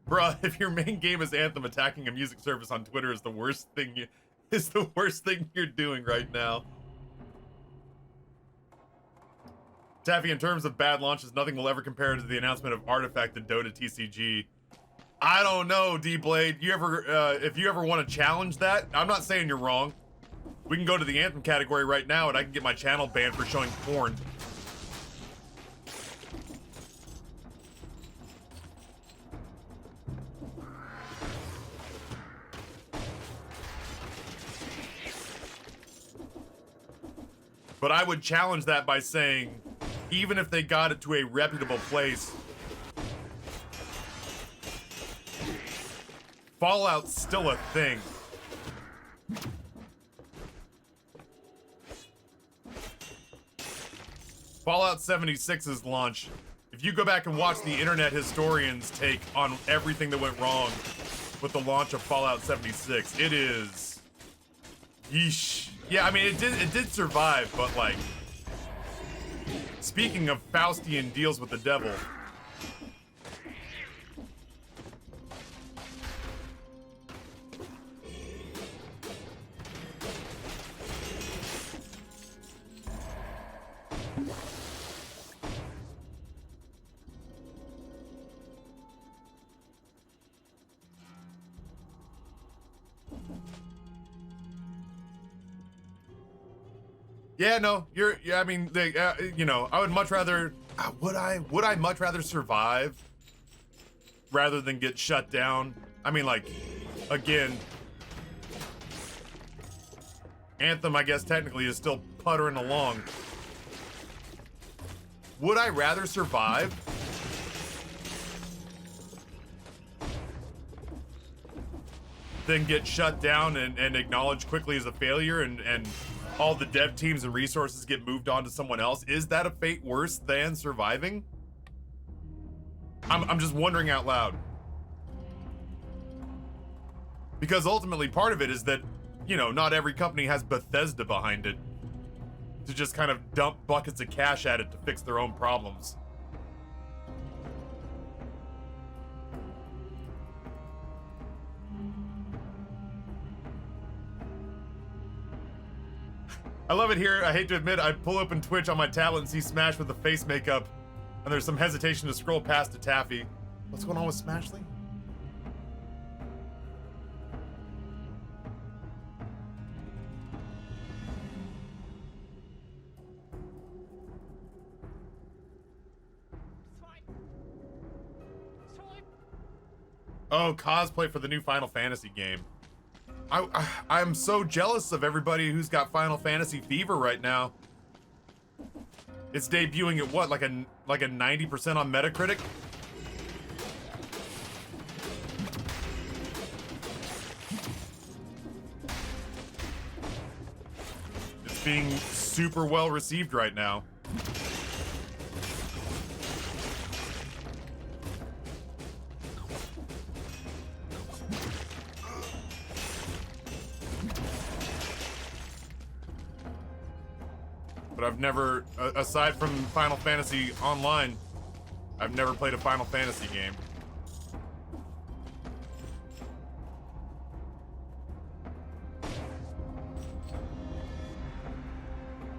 Bruh, if your main game is Anthem, attacking a music service on Twitter is the worst thing you're doing right now. Taffy, in terms of bad launches, nothing will ever compare to the announcement of Artifact and Dota TCG. I don't know, D-Blade. If you ever want to challenge that, I'm not saying you're wrong. We can go to the Anthem category right now and I can get my channel banned for showing porn. But I would challenge that by saying, even if they got it to a reputable place, Fallout's still a thing. Fallout 76's launch, if you go back and watch the internet historians' take on everything that went wrong with the launch of Fallout 76, it is... yeesh. Yeah, I mean, it did survive, but like, speaking of Faustian deals with the devil, yeah, no, I mean, you know, I would much rather, would I much rather survive rather than get shut down? I mean, like, again, Anthem, I guess, technically is still puttering along. Would I rather survive than get shut down and acknowledged quickly as a failure and all the dev teams and resources get moved on to someone else? Is that a fate worse than surviving? I'm just wondering out loud. Because ultimately part of it is that, you know, not every company has Bethesda behind it to just kind of dump buckets of cash at it to fix their own problems. I love it here. I hate to admit, I pull open Twitch on my tablet and see Smash with the face makeup, and there's some hesitation to scroll past to Taffy. What's going on with Smashly? Oh, cosplay for the new Final Fantasy game. I'm so jealous of everybody who's got Final Fantasy fever right now. It's debuting at what, like a 90% on Metacritic? It's being super well received right now. but I've never, aside from Final Fantasy Online, I've never played a Final Fantasy game.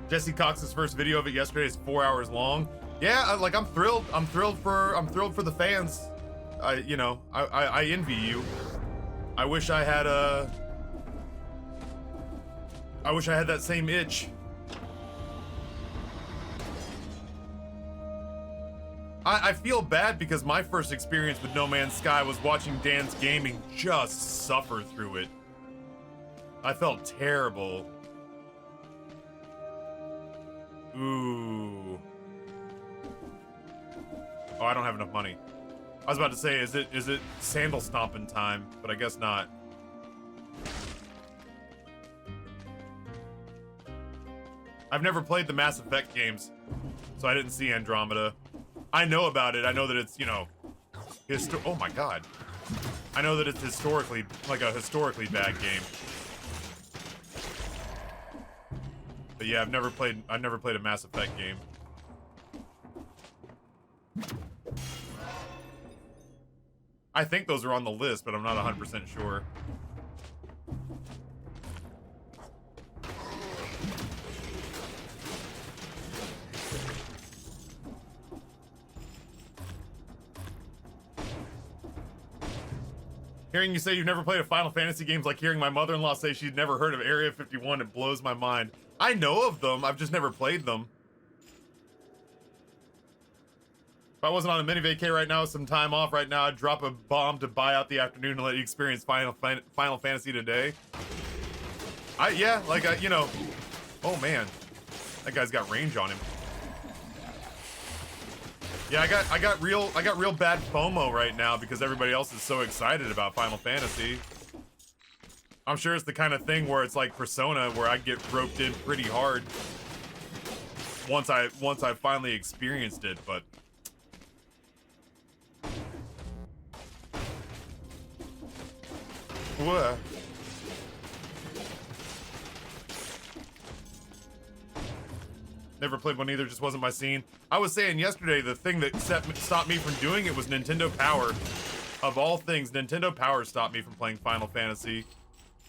Jesse Cox's first video of it yesterday is 4 hours long. Yeah, like I'm thrilled. I'm thrilled for the fans. I envy you. I wish I had that same itch. I feel bad because my first experience with No Man's Sky was watching Dan's Gaming just suffer through it. I felt terrible. Ooh. Oh, I don't have enough money. I was about to say, is it sandal stomping time? But I guess not. I've never played the Mass Effect games, so I didn't see Andromeda. I know about it. I know that it's, you know, oh my god. I know that it's historically, like a historically bad game. But yeah, I've never played a Mass Effect game. I think those are on the list, but I'm not 100% sure. Hearing you say you've never played a Final Fantasy game is like hearing my mother-in-law say she'd never heard of Area 51. It blows my mind. I know of them, I've just never played them. If I wasn't on a mini vacay right now with some time off right now, I'd drop a bomb to buy out the afternoon and let you experience Final Fantasy today. You know, oh man, that guy's got range on him. Yeah, I got real bad FOMO right now because everybody else is so excited about Final Fantasy. I'm sure it's the kind of thing where it's like Persona, where I get roped in pretty hard once I finally experienced it, but what? Never played one either, just wasn't my scene. I was saying yesterday, the thing that stopped me from doing it was Nintendo Power. Of all things, Nintendo Power stopped me from playing Final Fantasy.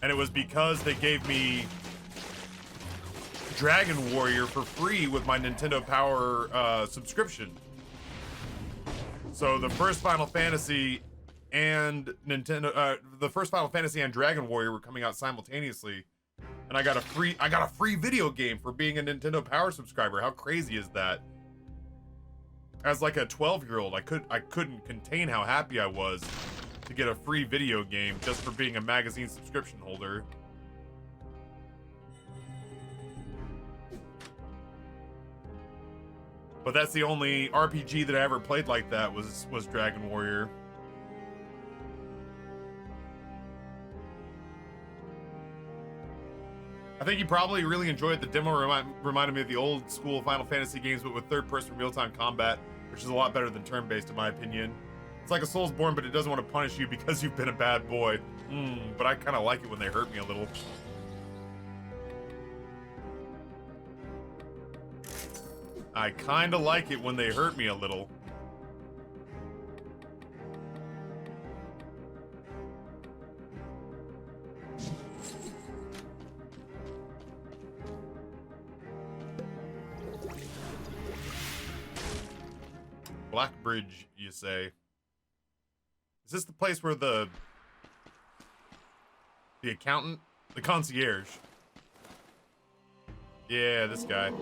And it was because they gave me Dragon Warrior for free with my Nintendo Power subscription. So the first Final Fantasy and the first Final Fantasy and Dragon Warrior were coming out simultaneously. And I got a free video game for being a Nintendo Power subscriber. How crazy is that? As like a 12-year-old, I couldn't contain how happy I was to get a free video game just for being a magazine subscription holder. But that's the only RPG that I ever played like that was Dragon Warrior. I think you probably really enjoyed the demo. Reminded me of the old school Final Fantasy games, but with third-person real-time combat, which is a lot better than turn-based in my opinion. It's like a Soulsborne, but it doesn't want to punish you because you've been a bad boy. But I kind of like it when they hurt me a little. I kind of like it when they hurt me a little. Black Bridge, you say? Is this the place where the accountant? The concierge. Yeah, this guy.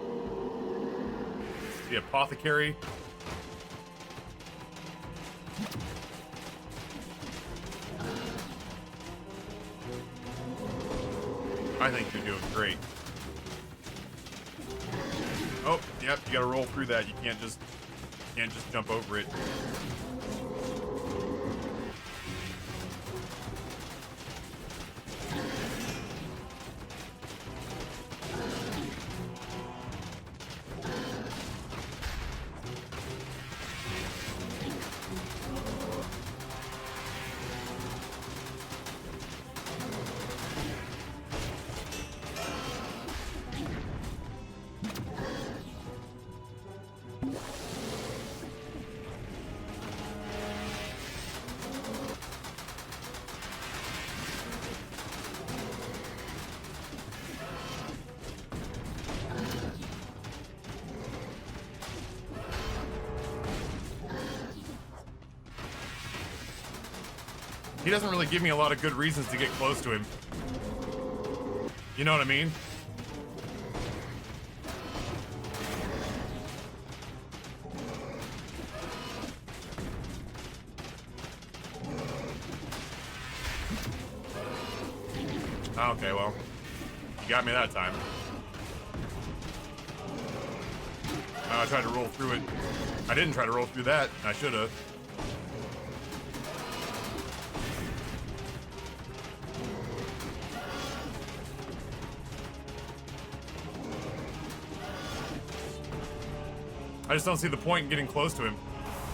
The apothecary. I think you're doing great. Oh, yep, you gotta roll through that. You can't just jump over it. He doesn't really give me a lot of good reasons to get close to him. You know what I mean? Okay, well, you got me that time. I tried to roll through it. I didn't try to roll through that. I should have. I just don't see the point in getting close to him.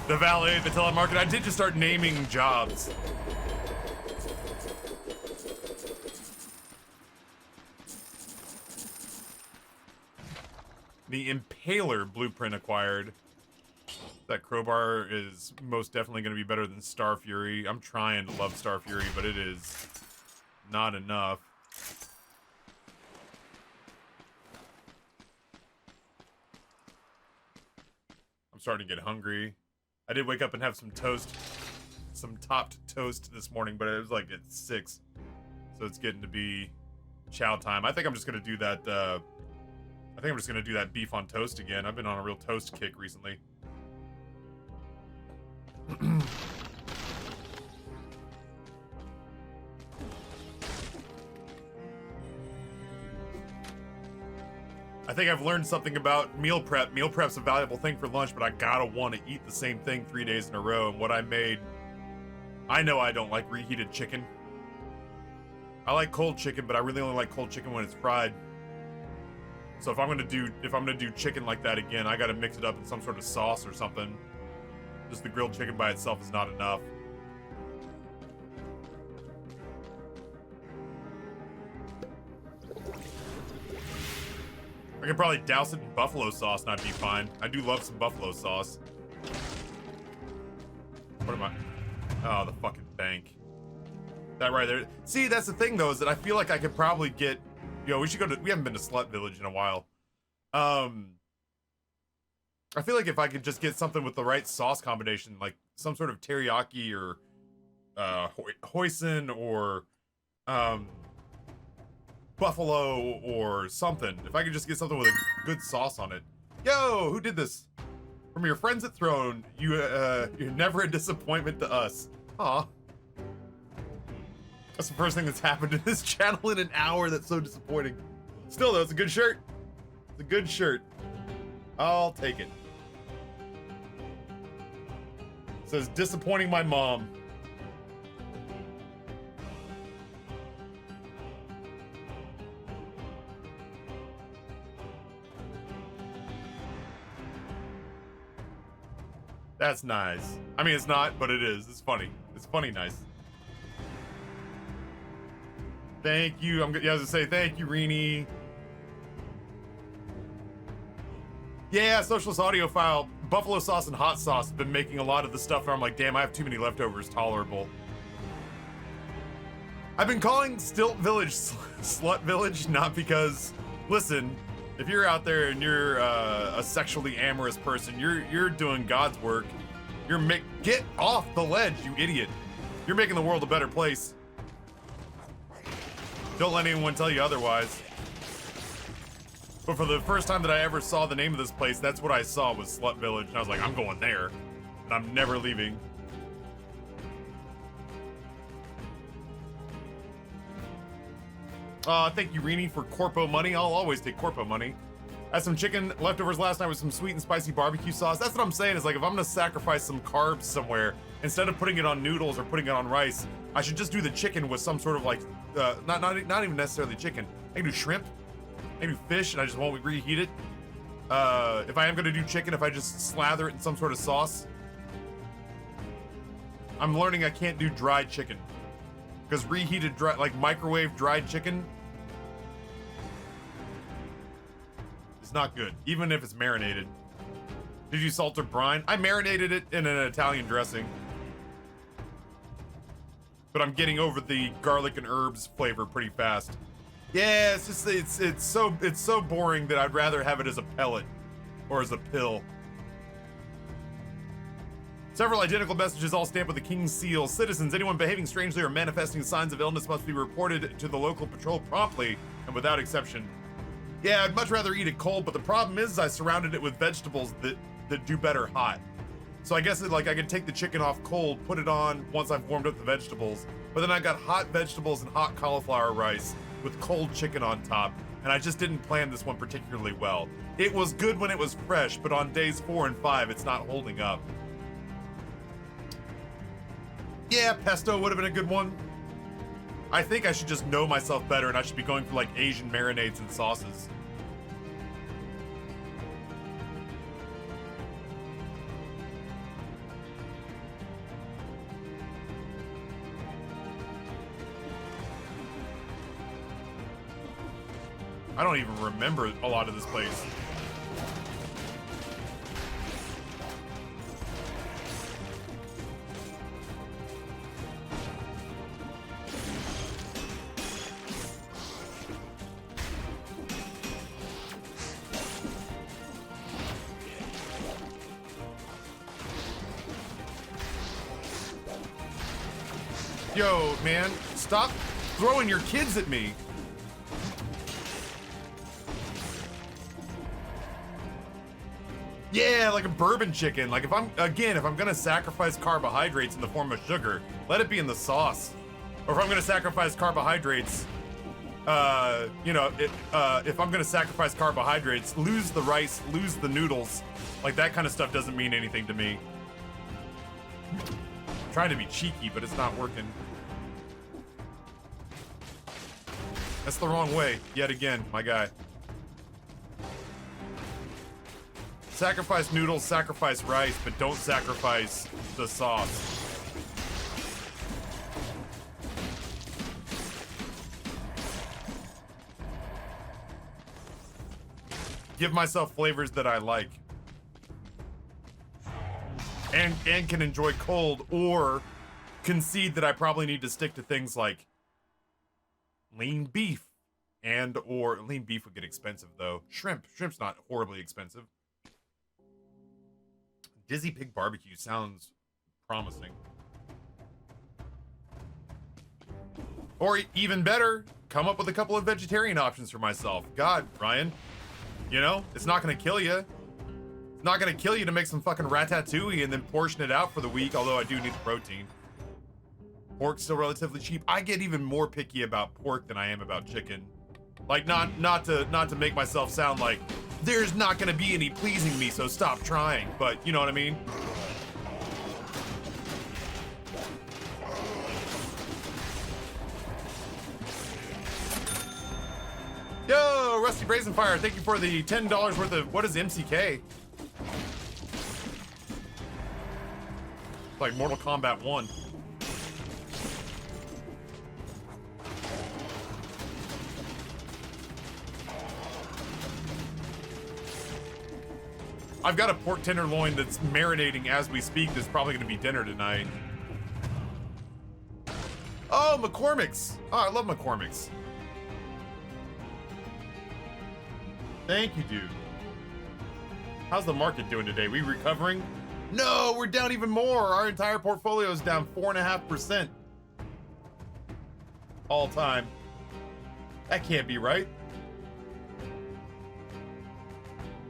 The valet, the telemarketer. I did just start naming jobs. The Impaler blueprint acquired. That crowbar is most definitely going to be better than StarFury. I'm trying to love StarFury, but it is not enough. I'm starting to get hungry. I did wake up and have some toast, some topped toast this morning, but it was like at 6. So it's getting to be chow time. I think I'm just going to do that, I think I'm just going to do that beef on toast again. I've been on a real toast kick recently. I think I've learned something about meal prep. Meal prep's a valuable thing for lunch, but I gotta want to eat the same thing 3 days in a row. And what I made, I know I don't like reheated chicken. I like cold chicken, but I really only like cold chicken when it's fried. So if I'm gonna do chicken like that again, I gotta mix it up in some sort of sauce or something. Just the grilled chicken by itself is not enough. I could probably douse it in buffalo sauce and I'd be fine. I do love some buffalo sauce. What am I? Oh, the fucking bank. That right there. See, that's the thing though, is that I feel like I could probably get, yo, we haven't been to Slut Village in a while. I feel like if I could just get something with the right sauce combination, like some sort of teriyaki or hoisin or buffalo or something. If I could just get something with a good sauce on it. Yo, who did this? From your friends at Throne, you're never a disappointment to us. Aw. That's the first thing that's happened to this channel in an hour. That's so disappointing. Still though, it's a good shirt. It's a good shirt. I'll take it. It says disappointing my mom. That's nice. I mean, it's not, but it is. It's funny. It's funny nice. Thank you. I was gonna say thank you, Rini. Yeah, Socialist Audiophile. Buffalo sauce and hot sauce have been making a lot of the stuff where I'm like, damn, I have too many leftovers tolerable. I've been calling Stilt Village Slut Village, not because, listen, if you're out there and you're a sexually amorous person, you're doing God's work. Get off the ledge, you idiot. You're making the world a better place. Don't let anyone tell you otherwise. But for the first time that I ever saw the name of this place, that's what I saw was Slut Village. And I was like, I'm going there. And I'm never leaving. Thank you, Rini, for Corpo money. I'll always take Corpo money. I had some chicken leftovers last night with some sweet and spicy barbecue sauce. That's what I'm saying, is like, if I'm gonna sacrifice some carbs somewhere, instead of putting it on noodles or putting it on rice, I should just do the chicken with some sort of like, not even necessarily chicken. I can do shrimp. I can do fish, and I just won't reheat it. If I am gonna do chicken, if I just slather it in some sort of sauce. I'm learning I can't do dried chicken. Because reheated, like microwave dried chicken is not good, even if it's marinated. Did you salt or brine? I marinated it in an Italian dressing. But I'm getting over the garlic and herbs flavor pretty fast. Yeah, it's just it's so boring that I'd rather have it as a pellet or as a pill. Several identical messages, all stamped with the King's seal. Citizens, anyone behaving strangely or manifesting signs of illness must be reported to the local patrol promptly and without exception. Yeah, I'd much rather eat it cold, but the problem is I surrounded it with vegetables that do better hot. So I guess like I could take the chicken off cold, put it on once I've warmed up the vegetables, but then I got hot vegetables and hot cauliflower rice with cold chicken on top, and I just didn't plan this one particularly well. It was good when it was fresh, but on days 4 and 5, it's not holding up. Yeah, pesto would have been a good one. I think I should just know myself better and I should be going for like Asian marinades and sauces. I don't even remember a lot of this place. Yo, man, stop throwing your kids at me. Yeah, like a bourbon chicken. Like if I'm gonna sacrifice carbohydrates in the form of sugar, let it be in the sauce. Or if I'm gonna sacrifice carbohydrates, if I'm gonna sacrifice carbohydrates, lose the rice, lose the noodles. Like that kind of stuff doesn't mean anything to me. I'm trying to be cheeky, but it's not working. That's the wrong way, yet again, my guy. Sacrifice noodles, sacrifice rice, but don't sacrifice the sauce. Give myself flavors that I like. And can enjoy cold, or concede that I probably need to stick to things like lean beef, or lean beef would get expensive though. Shrimp's not horribly expensive. Dizzy Pig Barbecue sounds promising. Or even better, come up with a couple of vegetarian options for myself. God, Ryan, you know, it's not gonna kill you. It's not gonna kill you to make some fucking ratatouille and then portion it out for the week, although I do need the protein. Pork's still relatively cheap. I get even more picky about pork than I am about chicken. Like not to make myself sound like there's not gonna be any pleasing me, so stop trying. But you know what I mean? Yo, Rusty Brazenfire, thank you for the $10 worth of, what is MCK? Like Mortal Kombat 1. I've got a pork tenderloin that's marinating as we speak. That's probably gonna be dinner tonight. Oh, McCormick's. Oh, I love McCormick's. Thank you, dude. How's the market doing today? We recovering? No, we're down even more. Our entire portfolio is down 4.5%. All time. That can't be right.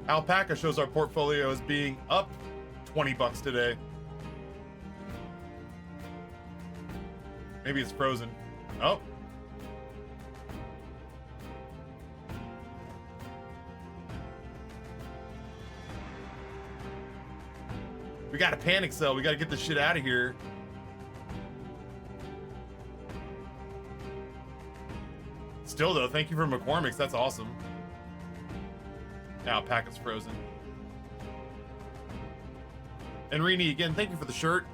Alpaca shows our portfolio as being up $20 today. Maybe it's frozen. Oh. We got a panic sell. We got to get this shit out of here. Still though, thank you for McCormick's. That's awesome. Now Alpaca's frozen. And Rini, again, thank you for the shirt.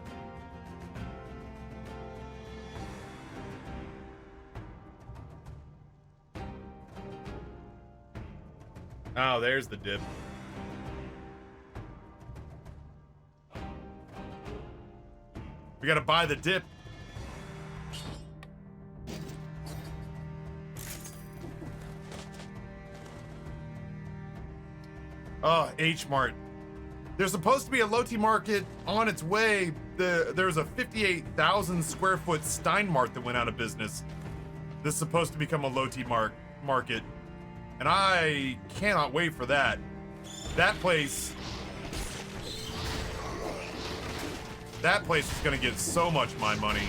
Oh, there's the dip. We gotta buy the dip. Oh, H-Mart. There's supposed to be a Loti market on its way. There's a 58,000 square foot Steinmart that went out of business. This is supposed to become a Loti market. And I cannot wait for that. That place is gonna get so much of my money.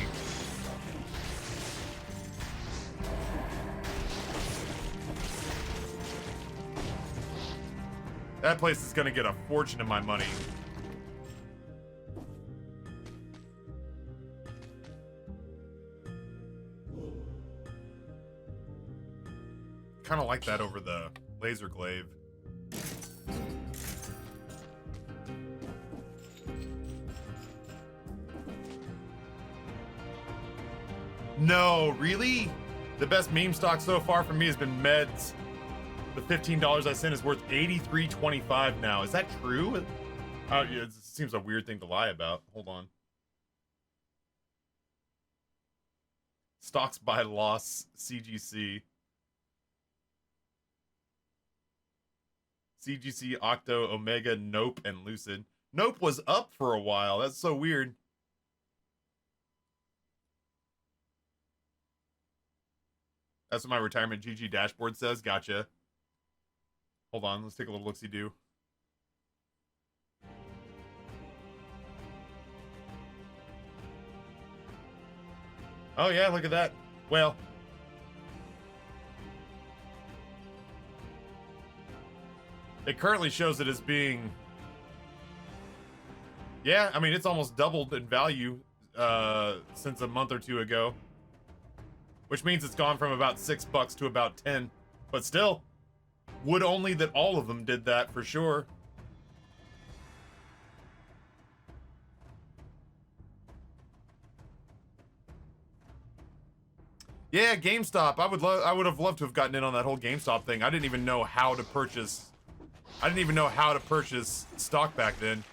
That place is gonna get a fortune of my money. Kind of like that over the laser glaive. No, really? The best meme stock so far for me has been meds. The $15 I sent is worth $83.25 now. Is that true? Yeah, it seems a weird thing to lie about. Hold on. Stocks by loss, CGC. CGC, Octo, Omega, Nope, and Lucid. Nope was up for a while. That's so weird. That's what my retirement GG dashboard says. Gotcha. Hold on, let's take a little look-see-do. Oh yeah, look at that. Well, it currently shows it as being, yeah, I mean, it's almost doubled in value since a month or two ago, which means it's gone from about $6 to about 10, but still, would only that all of them did that for sure. Yeah, GameStop. I would have loved to have gotten in on that whole GameStop thing. I didn't even know how to purchase stock back then.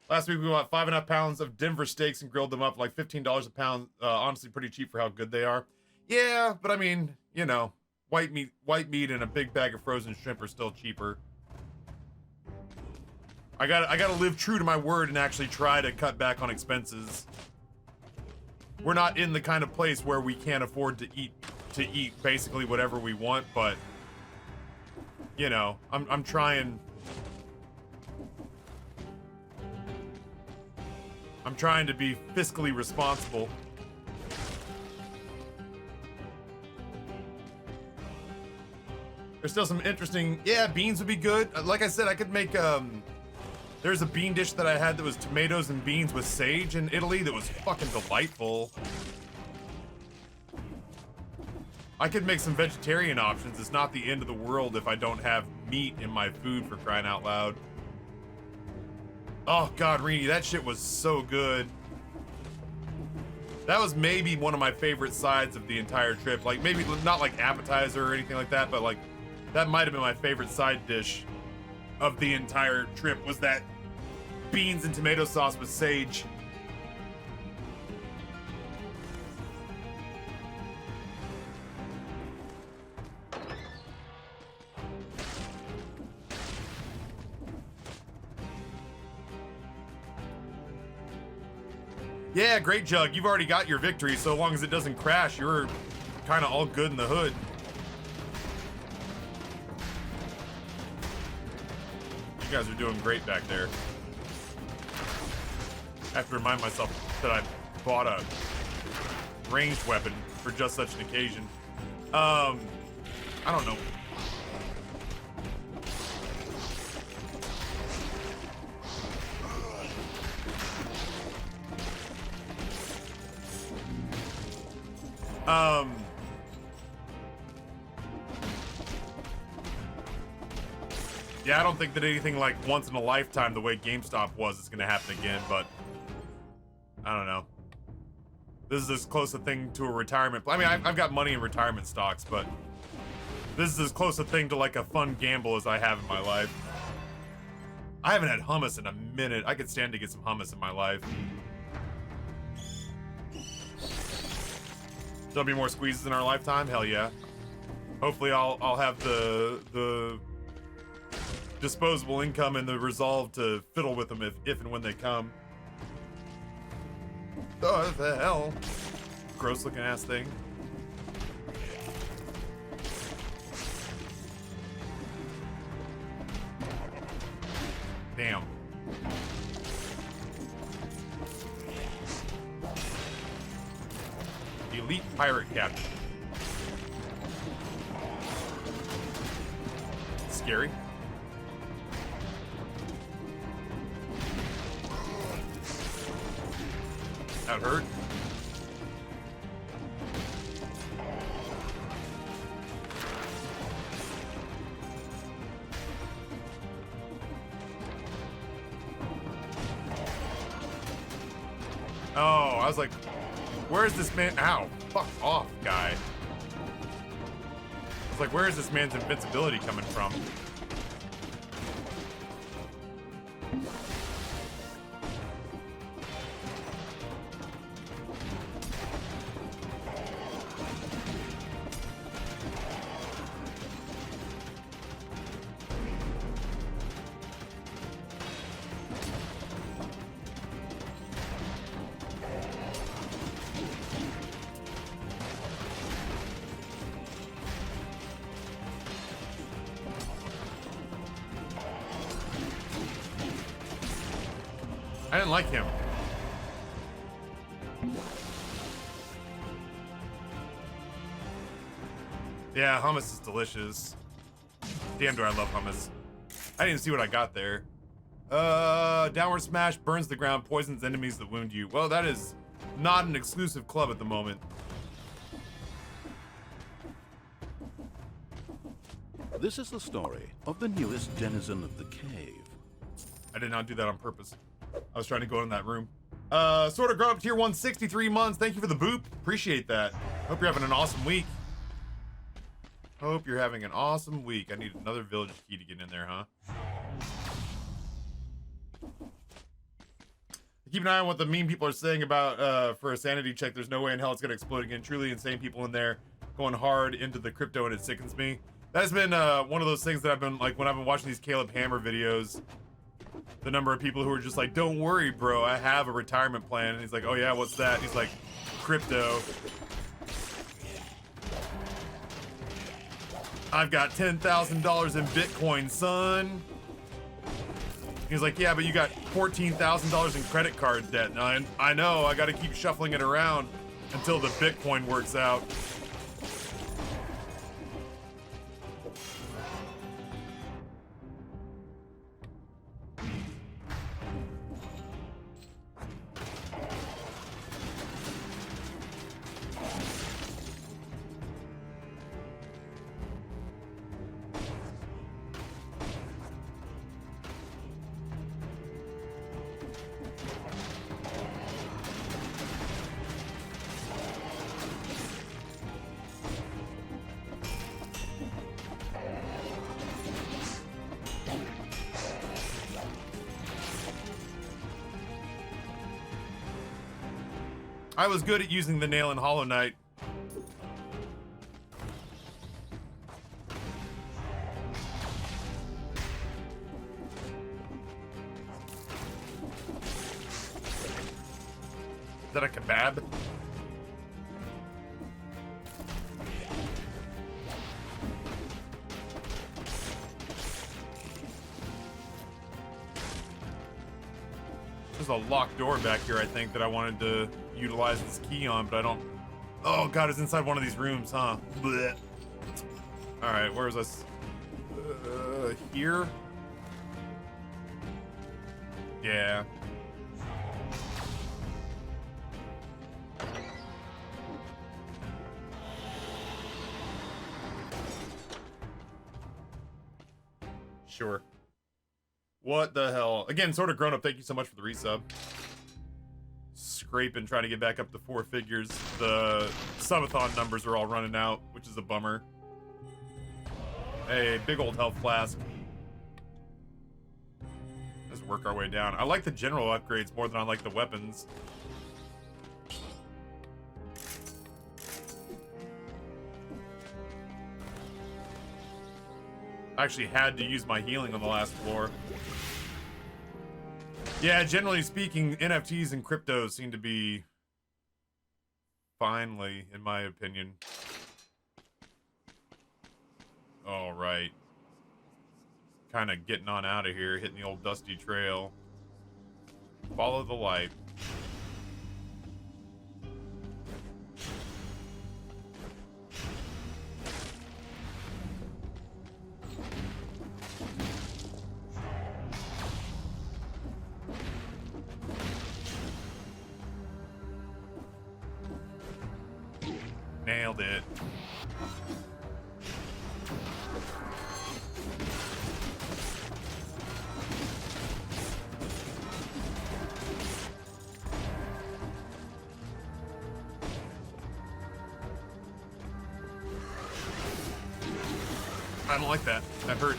Last week we bought 5.5 pounds of Denver steaks and grilled them up like $15 a pound. Honestly, pretty cheap for how good they are. Yeah, but I mean, you know, white meat and a big bag of frozen shrimp are still cheaper. I gotta live true to my word and actually try to cut back on expenses. We're not in the kind of place where we can't afford to eat basically whatever we want, but you know, I'm trying. I'm trying to be fiscally responsible. There's still some interesting, yeah, beans would be good. Like I said, I could make, there's a bean dish that I had that was tomatoes and beans with sage in Italy that was fucking delightful. I could make some vegetarian options. It's not the end of the world if I don't have meat in my food, for crying out loud. Oh god, Rini, that shit was so good. That was maybe one of my favorite sides of the entire trip. Like, maybe not like appetizer or anything like that, but like, that might have been my favorite side dish of the entire trip, was that beans and tomato sauce with sage. Yeah, great, Jug. You've already got your victory. So long as it doesn't crash, you're kind of all good in the hood. You guys are doing great back there. I have to remind myself that I bought a ranged weapon for just such an occasion. I don't know. Yeah, I don't think that anything like once in a lifetime the way GameStop was is gonna happen again, but I don't know. This is as close a thing to a retirement. I mean, I've got money in retirement stocks, but this is as close a thing to like a fun gamble as I have in my life. I haven't had hummus in a minute. I could stand to get some hummus in my life. There'll be more squeezes in our lifetime? Hell yeah. Hopefully I'll have the disposable income and the resolve to fiddle with them if and when they come. Oh, the hell? Gross looking ass thing. Damn. Elite pirate captain. Scary. That hurt. Oh, I was like, where's this man? Ow, fuck off, guy. I was like, where is this man's invincibility coming from? I didn't like him. Yeah, hummus is delicious. Damn, do I love hummus. I didn't see what I got there. Downward smash burns the ground, poisons enemies that wound you. Well, that is not an exclusive club at the moment. This is the story of the newest denizen of the cave. I did not do that on purpose. I was trying to go in that room. Sort of grown up tier 163 months. Thank you for the boop. Appreciate that. Hope you're having an awesome week. Hope you're having an awesome week. I need another village key to get in there, huh? Keep an eye on what the meme people are saying about for a sanity check. There's no way in hell it's gonna explode again. Truly insane people in there going hard into the crypto, and it sickens me. That's been one of those things that I've been like when I've been watching these Caleb Hammer videos. The number of people who are just like, don't worry, bro, I have a retirement plan. And he's like, oh yeah, what's that? And he's like, crypto. I've got $10,000 in Bitcoin, son. He's like, yeah, but you got $14,000 in credit card debt. And I know, I gotta keep shuffling it around until the Bitcoin works out. I was good at using the nail in Hollow Knight. Is that a kebab? There's a locked door back here, I think, that I wanted to utilize this key on, but I don't. Oh god, it's inside one of these rooms, huh? Blech. All right, where is this? Here? Yeah. Sure. What the hell? Again, sort of grown up. Thank you so much for the resub. Scraping, trying to get back up to 4 figures. The subathon numbers are all running out, which is a bummer. Hey, big old health flask. Let's work our way down. I like the general upgrades more than I like the weapons. I actually had to use my healing on the last floor. Yeah, generally speaking, NFTs and cryptos seem to be finally, in my opinion. All right. Kind of getting on out of here, hitting the old dusty trail. Follow the light. Nailed it. I don't like that. That hurt.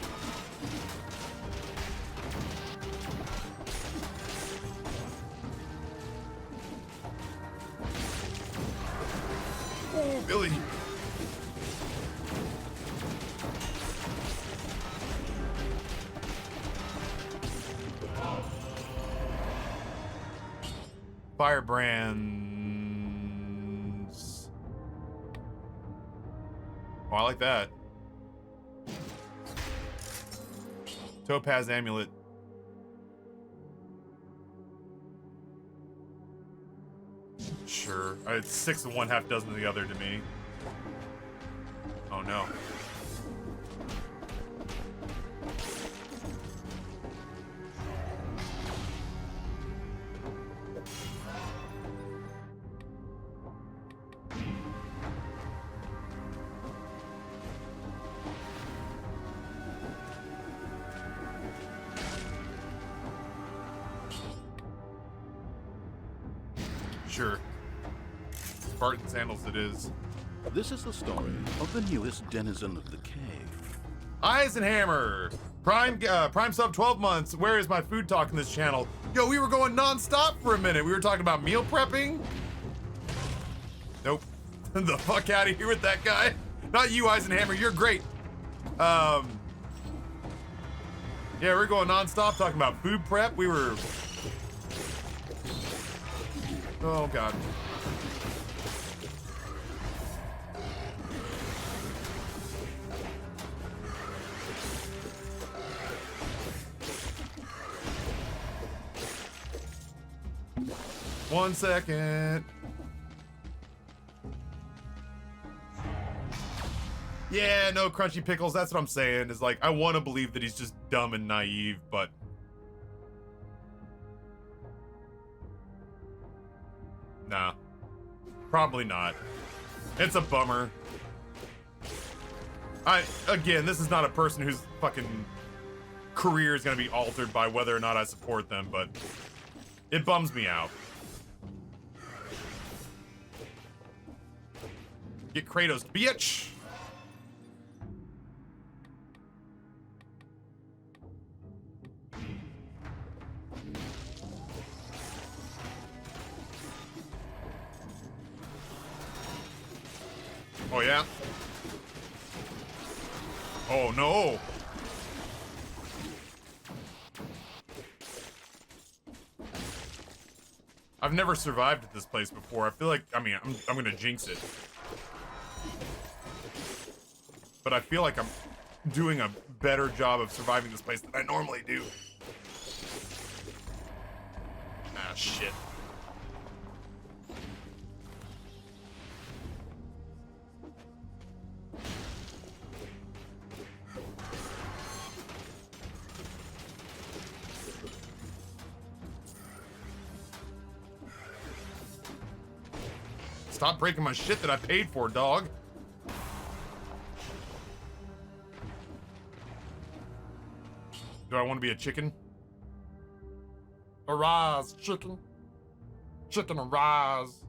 Oh, Billy. Firebrands. Oh, I like that. Topaz amulet. Sure. It's 6 of one, half dozen of the other to me. Oh no. Sure. Spartan sandals it is. This is the story of the newest denizen of the cave. Eisenhammer! Prime sub 12 months. Where is my food talk in this channel? Yo, we were going non-stop for a minute. We were talking about meal prepping. Nope. The fuck out of here with that guy. Not you, Eisenhammer. You're great. Yeah, we're going non-stop talking about food prep. We were... Oh, God. One second. Yeah, no crunchy pickles. That's what I'm saying. Is like, I want to believe that he's just dumb and naive, but... Nah. Probably not. It's a bummer. Again, this is not a person whose fucking career is going to be altered by whether or not I support them, but it bums me out. Get Kratos, bitch! Oh, yeah? Oh, no! I've never survived at this place before. I feel like, I mean, I'm gonna jinx it. But I feel like I'm doing a better job of surviving this place than I normally do. Ah, shit. Stop breaking my shit that I paid for, dog. Do I want to be a chicken? Arise, chicken. Chicken, arise.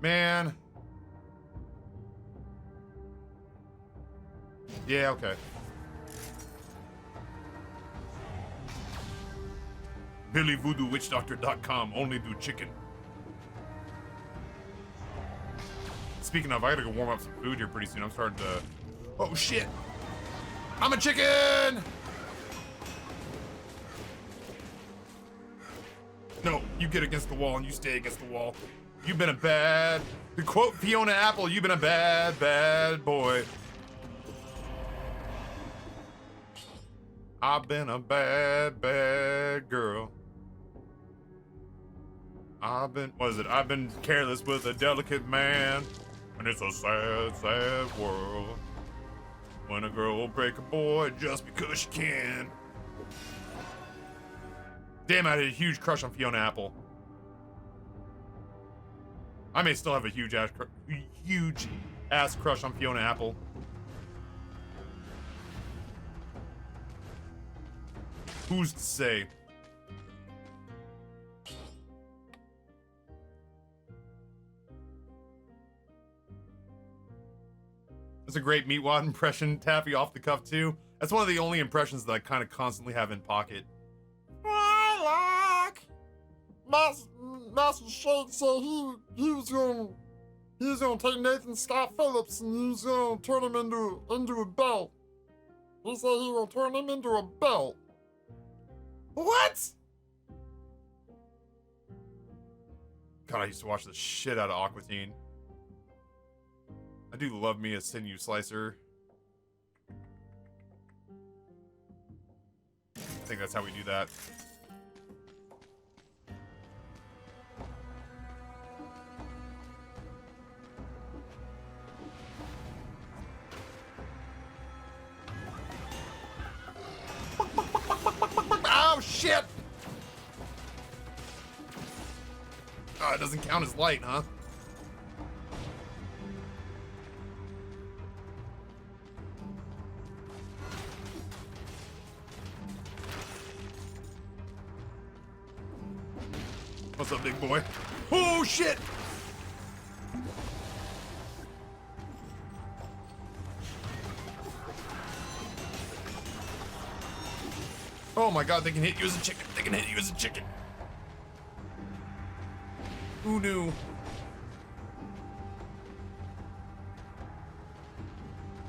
Man. Yeah, okay. BillyVoodooWitchDoctor.com. Only do chicken. Speaking of, I gotta go warm up some food here pretty soon. I'm starting to... Oh, shit. I'm a chicken! No, you get against the wall and you stay against the wall. You've been a bad... To quote Fiona Apple, you've been a bad, bad boy. I've been a bad, bad girl. I've been careless with a delicate man. And it's a sad, sad world. When a girl will break a boy just because she can. Damn, I had a huge crush on Fiona Apple. I may still have a huge ass crush on Fiona Apple. Who's to say? That's a great Meatwad impression, Taffy, off the cuff too. That's one of the only impressions that I kind of constantly have in pocket. I like Master Shake said he was gonna take Nathan Scott Phillips and he was gonna turn him into a belt. He said he gonna turn him into a belt. What? God, I used to watch the shit out of Aqua Teen. I do love me a sinew slicer. I think that's how we do that. Oh, shit! Oh, it doesn't count as light, huh? What's up, big boy? Oh, shit! Oh my god, they can hit you as a chicken. They can hit you as a chicken. Who knew?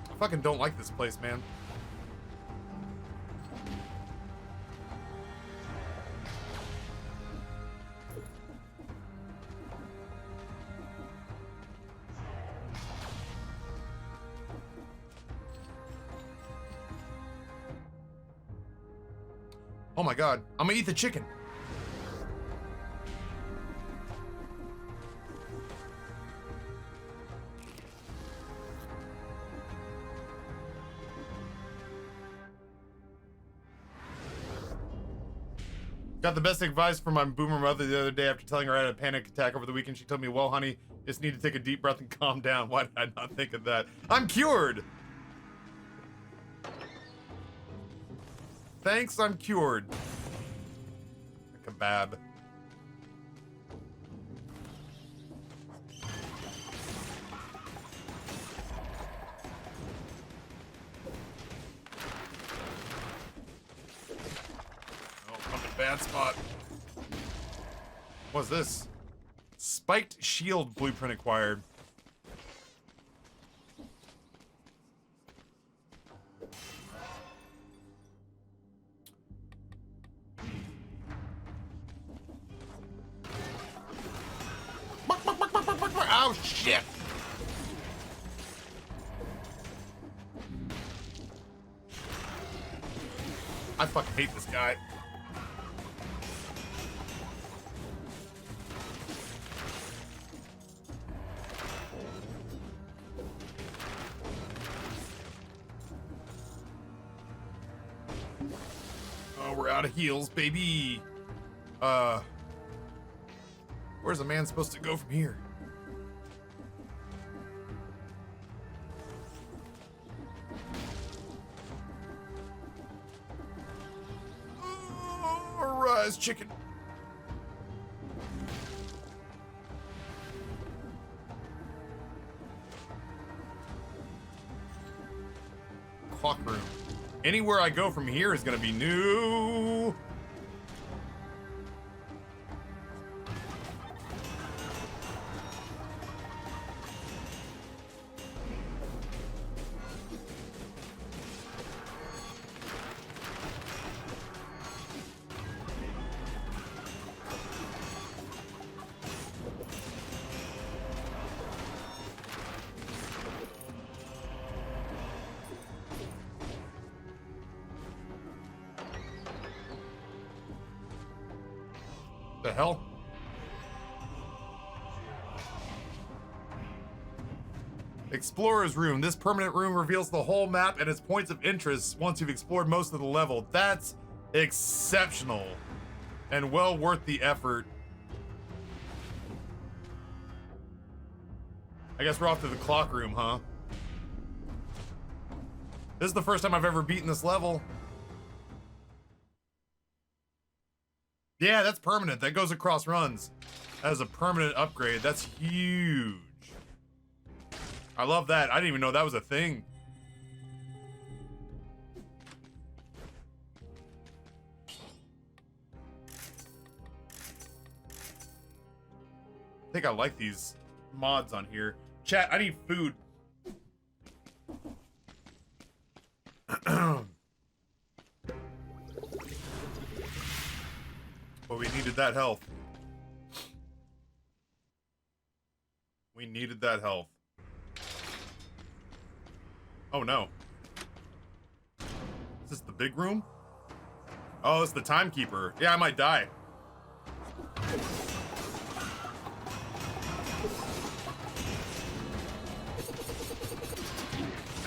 I fucking don't like this place, man. Oh my god, I'm gonna eat the chicken. Got the best advice from my boomer mother the other day after telling her I had a panic attack over the weekend. She told me, well, honey, just need to take a deep breath and calm down. Why did I not think of that? I'm cured! Thanks, I'm cured. A kebab. Oh, I'm in a bad spot. What's this? Spiked shield blueprint acquired. Oh, shit! I fucking hate this guy. Oh, we're out of heals, baby. Where's a man supposed to go from here? Rise, chicken. Clock room. Anywhere I go from here is gonna be new. The hell? Explorer's Room. This permanent room reveals the whole map and its points of interest once you've explored most of the level. That's exceptional and well worth the effort. I guess we're off to the clock room, huh? This is the first time I've ever beaten this level. Yeah, that's permanent. That goes across runs. That is a permanent upgrade. That's huge. I love that. I didn't even know that was a thing. I think I like these mods on here. Chat, I need food. But we needed that health. We needed that health. Oh no. Is this the big room? Oh, it's the timekeeper. Yeah, I might die.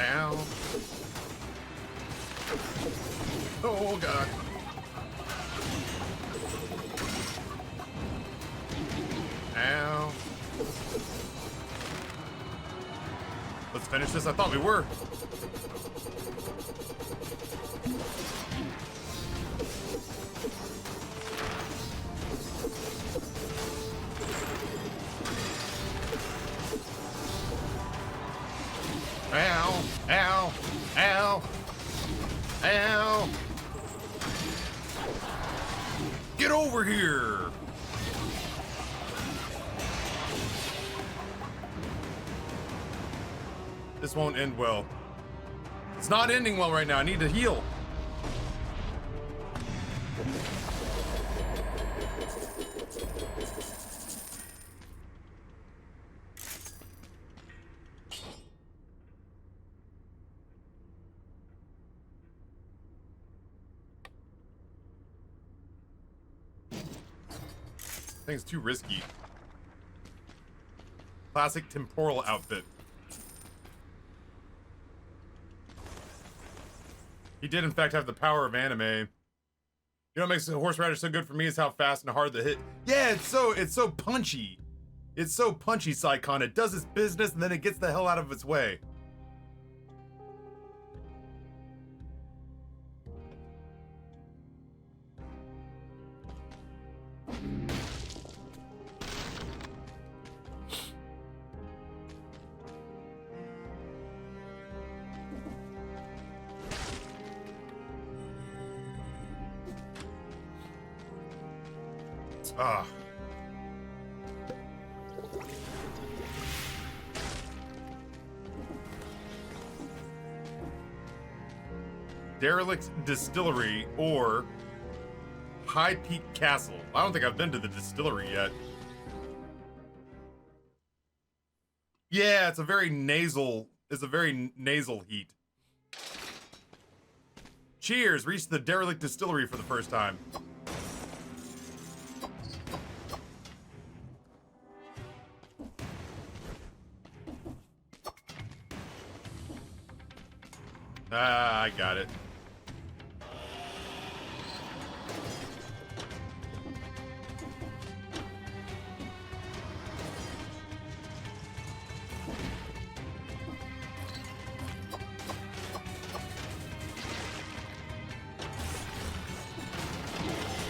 Ow. Oh god. Ow. Let's finish this. I thought we were. Ow. Ow. Ow. Ow. Get over here. This won't end well. It's not ending well right now. I need to heal. Thing's too risky. Classic temporal outfit. He did, in fact, have the power of anime. You know what makes a horse rider so good for me is how fast and hard the hit. Yeah, it's so punchy. It's so punchy, Psycon. It does its business and then it gets the hell out of its way. Ah. Derelict Distillery or High Peak Castle. I don't think I've been to the distillery yet. Yeah, it's a very nasal heat. Cheers, reached the Derelict Distillery for the first time. Ah, I got it.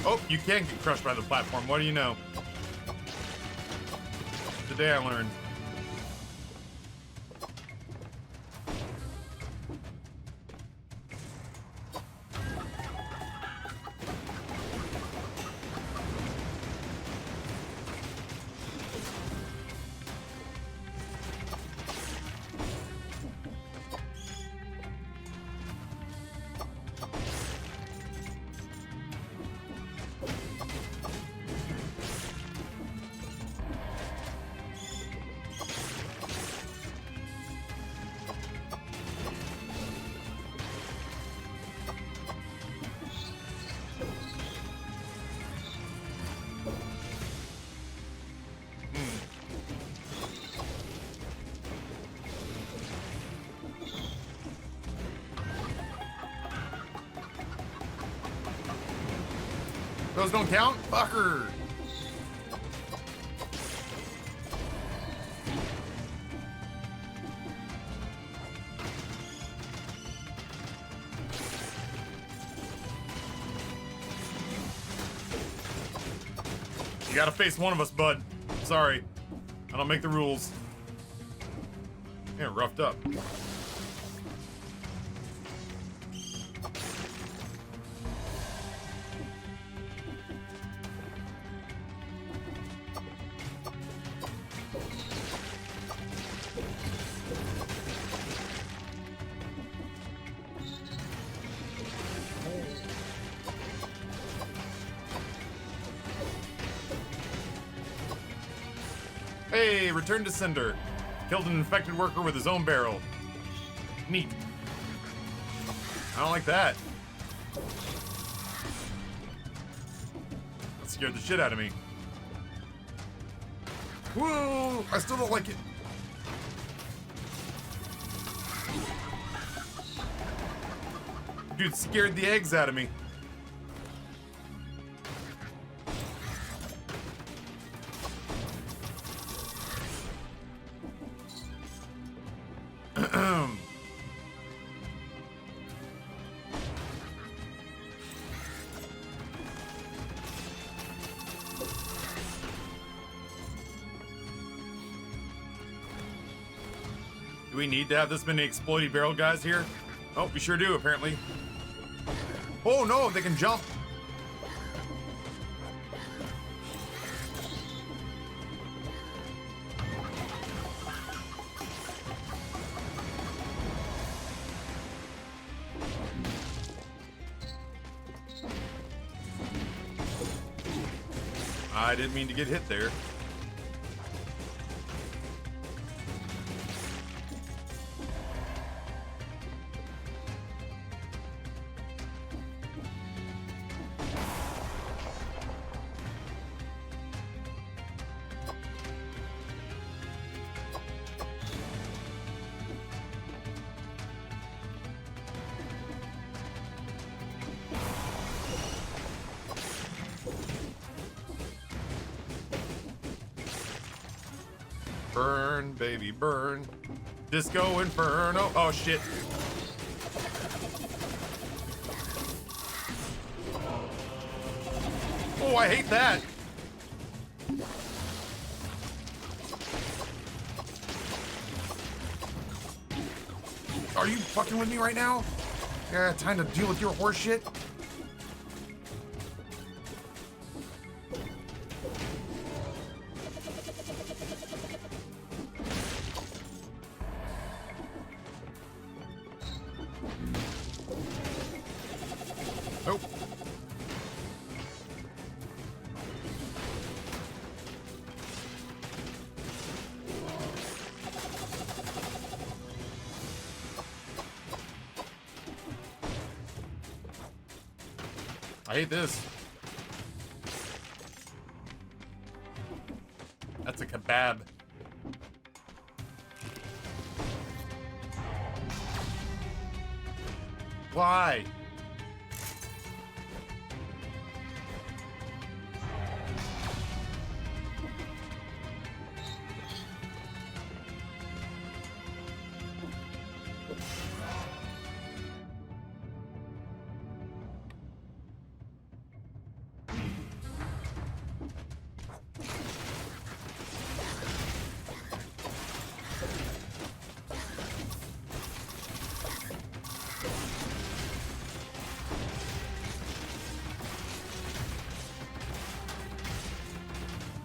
Oh, you can get crushed by the platform. What do you know? Today I learned. Those don't count? Fucker! You gotta face one of us, bud. Sorry. I don't make the rules. Yeah, roughed up. Hey, return to sender. Killed an infected worker with his own barrel. Neat. I don't like that. That scared the shit out of me. Whoa! I still don't like it. Dude scared the eggs out of me. Do we need to have this many exploity barrel guys here? Oh, we sure do, apparently. Oh no, they can jump. I didn't mean to get hit there. Burn, baby, burn. Disco Inferno. Oh, shit. Oh, I hate that. Are you fucking with me right now? Yeah, time to deal with your horse shit. Nope. I hate this. That's a kebab. Why?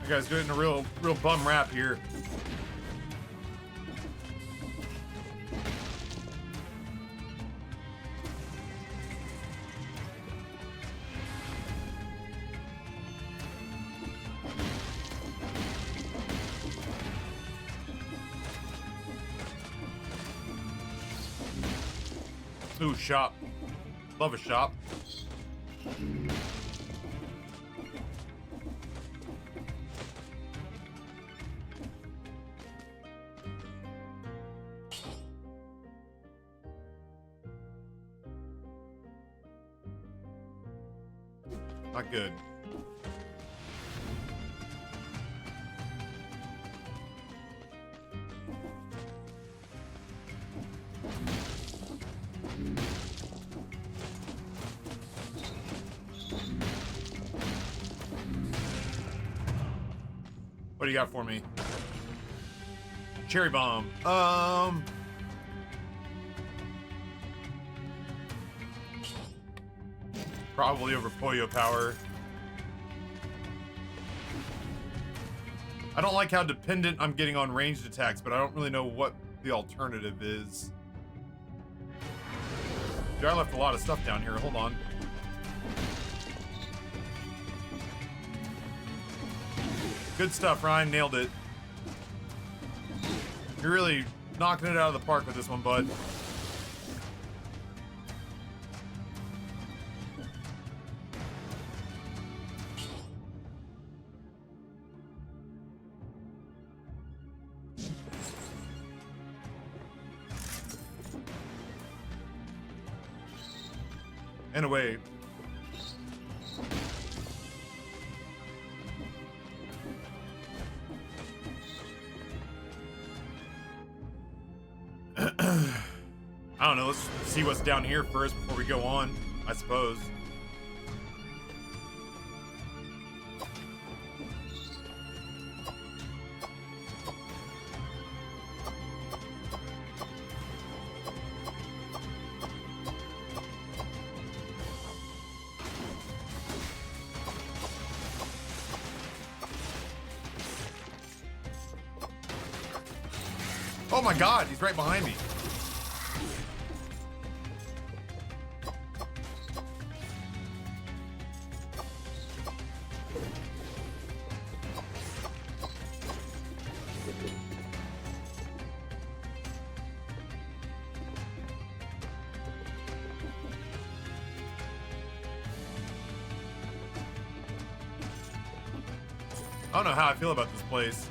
You guys doing a real bum rap here. Ooh, shop. Love a shop. Not good. What do you got for me? Cherry bomb. Probably over Poyo power. I don't like how dependent I'm getting on ranged attacks, but I don't really know what the alternative is. Dude, I left a lot of stuff down here. Hold on. Good stuff, Ryan. Nailed it. You're really knocking it out of the park with this one, bud. And away. I don't know, let's see what's down here first before we go on, I suppose. Oh my god, he's right behind me. I don't know how I feel about this place.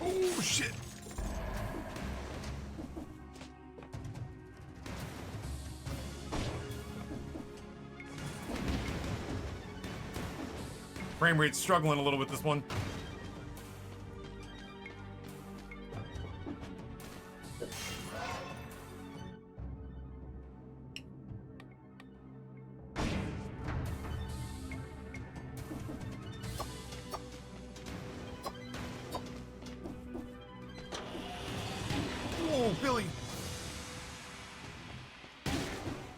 Oh, shit. Frame rate's struggling a little with this one. Oh, Billy.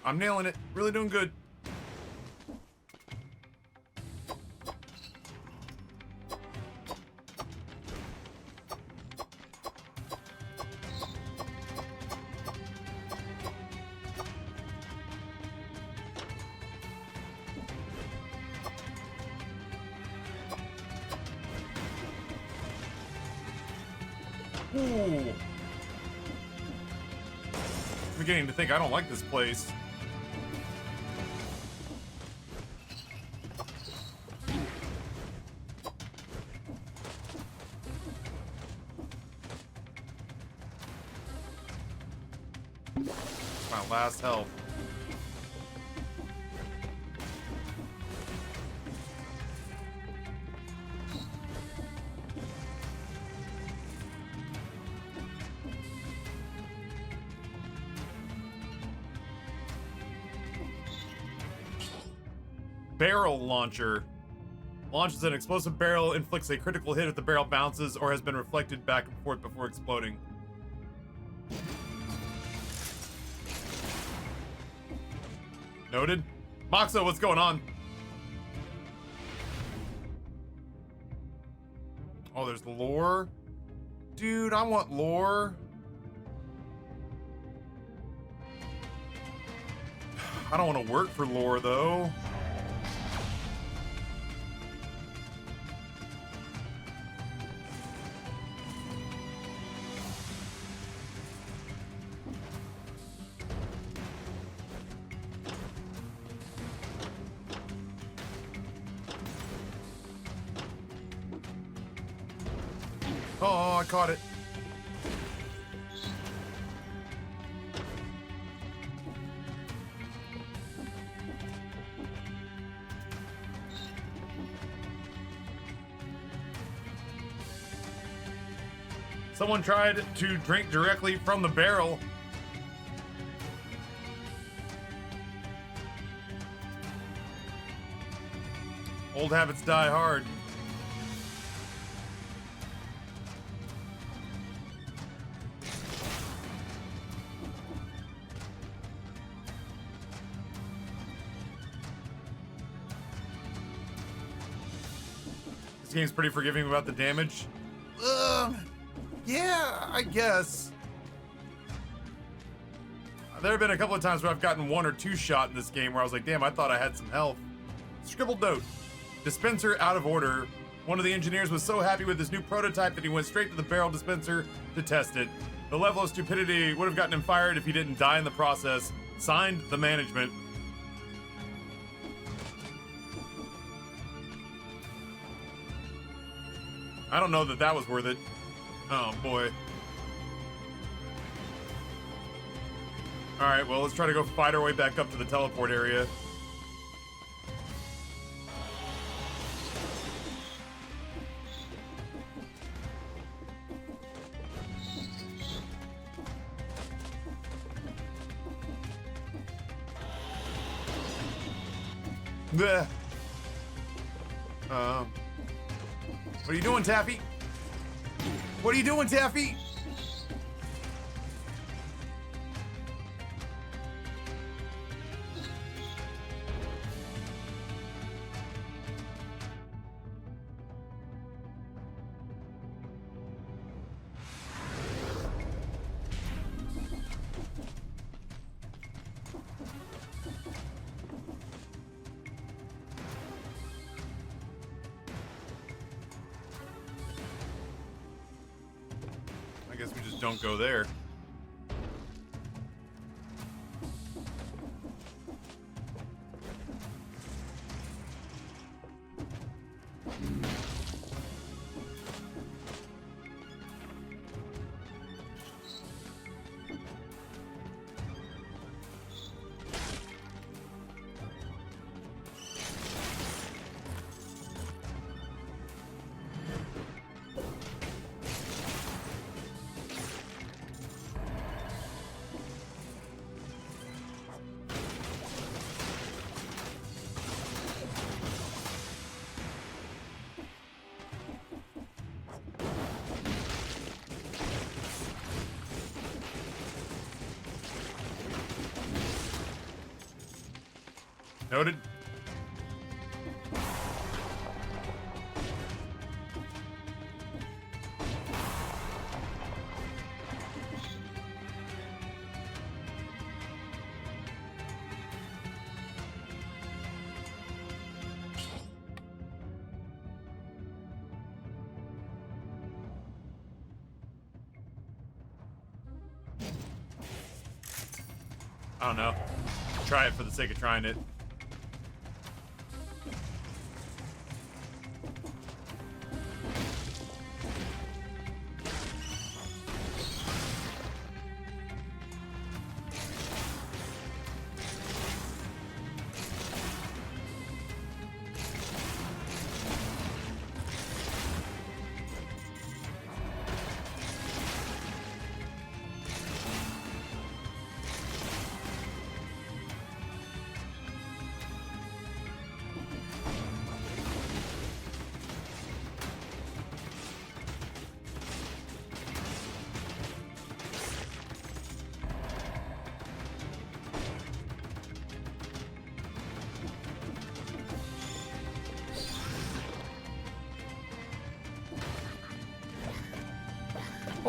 I'm nailing it. Really doing good. Ooh. I'm beginning to think I don't like this place. It's my last health. Barrel launcher. Launches an explosive barrel, inflicts a critical hit if the barrel bounces or has been reflected back and forth before exploding. Noted. Moxo, what's going on? Oh, there's lore. Dude, I want lore. I don't want to work for lore, though. Oh, I caught it. Someone tried to drink directly from the barrel. Old habits die hard. This game's pretty forgiving about the damage. Yeah, I guess. There have been a couple of times where I've gotten 1 or 2 shot in this game where I was like, damn, I thought I had some health. Scribbled note. Dispenser out of order. One of the engineers was so happy with this new prototype that he went straight to the barrel dispenser to test it. The level of stupidity would have gotten him fired if he didn't die in the process. Signed, the management. I don't know that that was worth it. Oh, boy. Alright, well, let's try to go fight our way back up to the teleport area. Bleh. What are you doing, Taffy? What are you doing, Taffy? I guess we just don't go there. Noted. I don't know. Try it for the sake of trying it.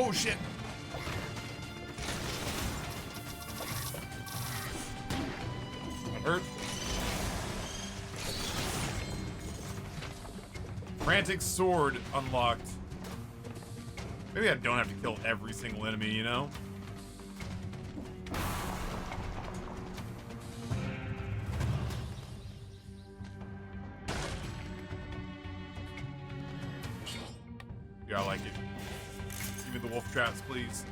Oh shit. That hurt. Frantic sword unlocked. Maybe I don't have to kill every single enemy, you know? Yeah, I like it. Give me the wolf traps, please.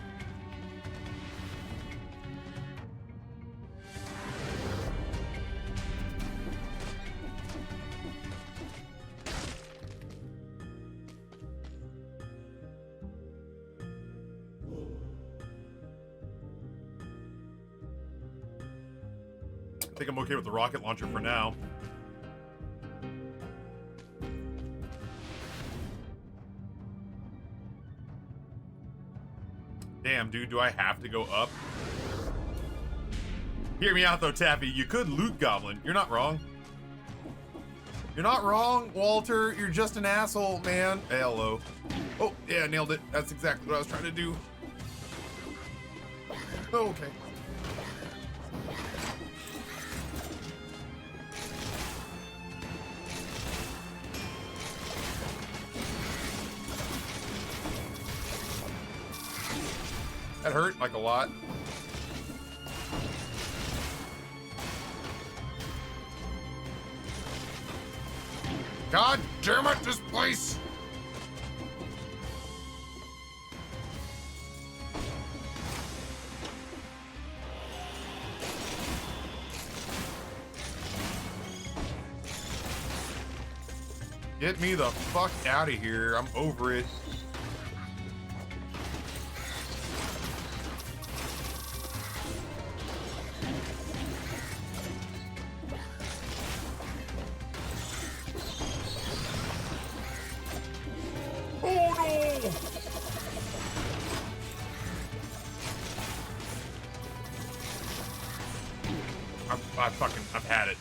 think I'm okay with the rocket launcher for now. Damn, dude, do I have to go up? Hear me out though, Taffy. You could loot Goblin. You're not wrong. You're not wrong, Walter. You're just an asshole, man. Hey, hello. Oh, yeah, nailed it. That's exactly what I was trying to do. Oh, okay. That hurt, like, a lot. God damn it, this place! Get me the fuck out of here. I'm over it. Oh no! I've had it.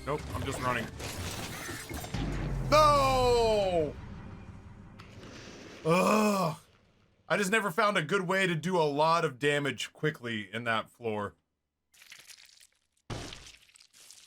Nope, I'm just running. No! Ugh. I just never found a good way to do a lot of damage quickly in that floor.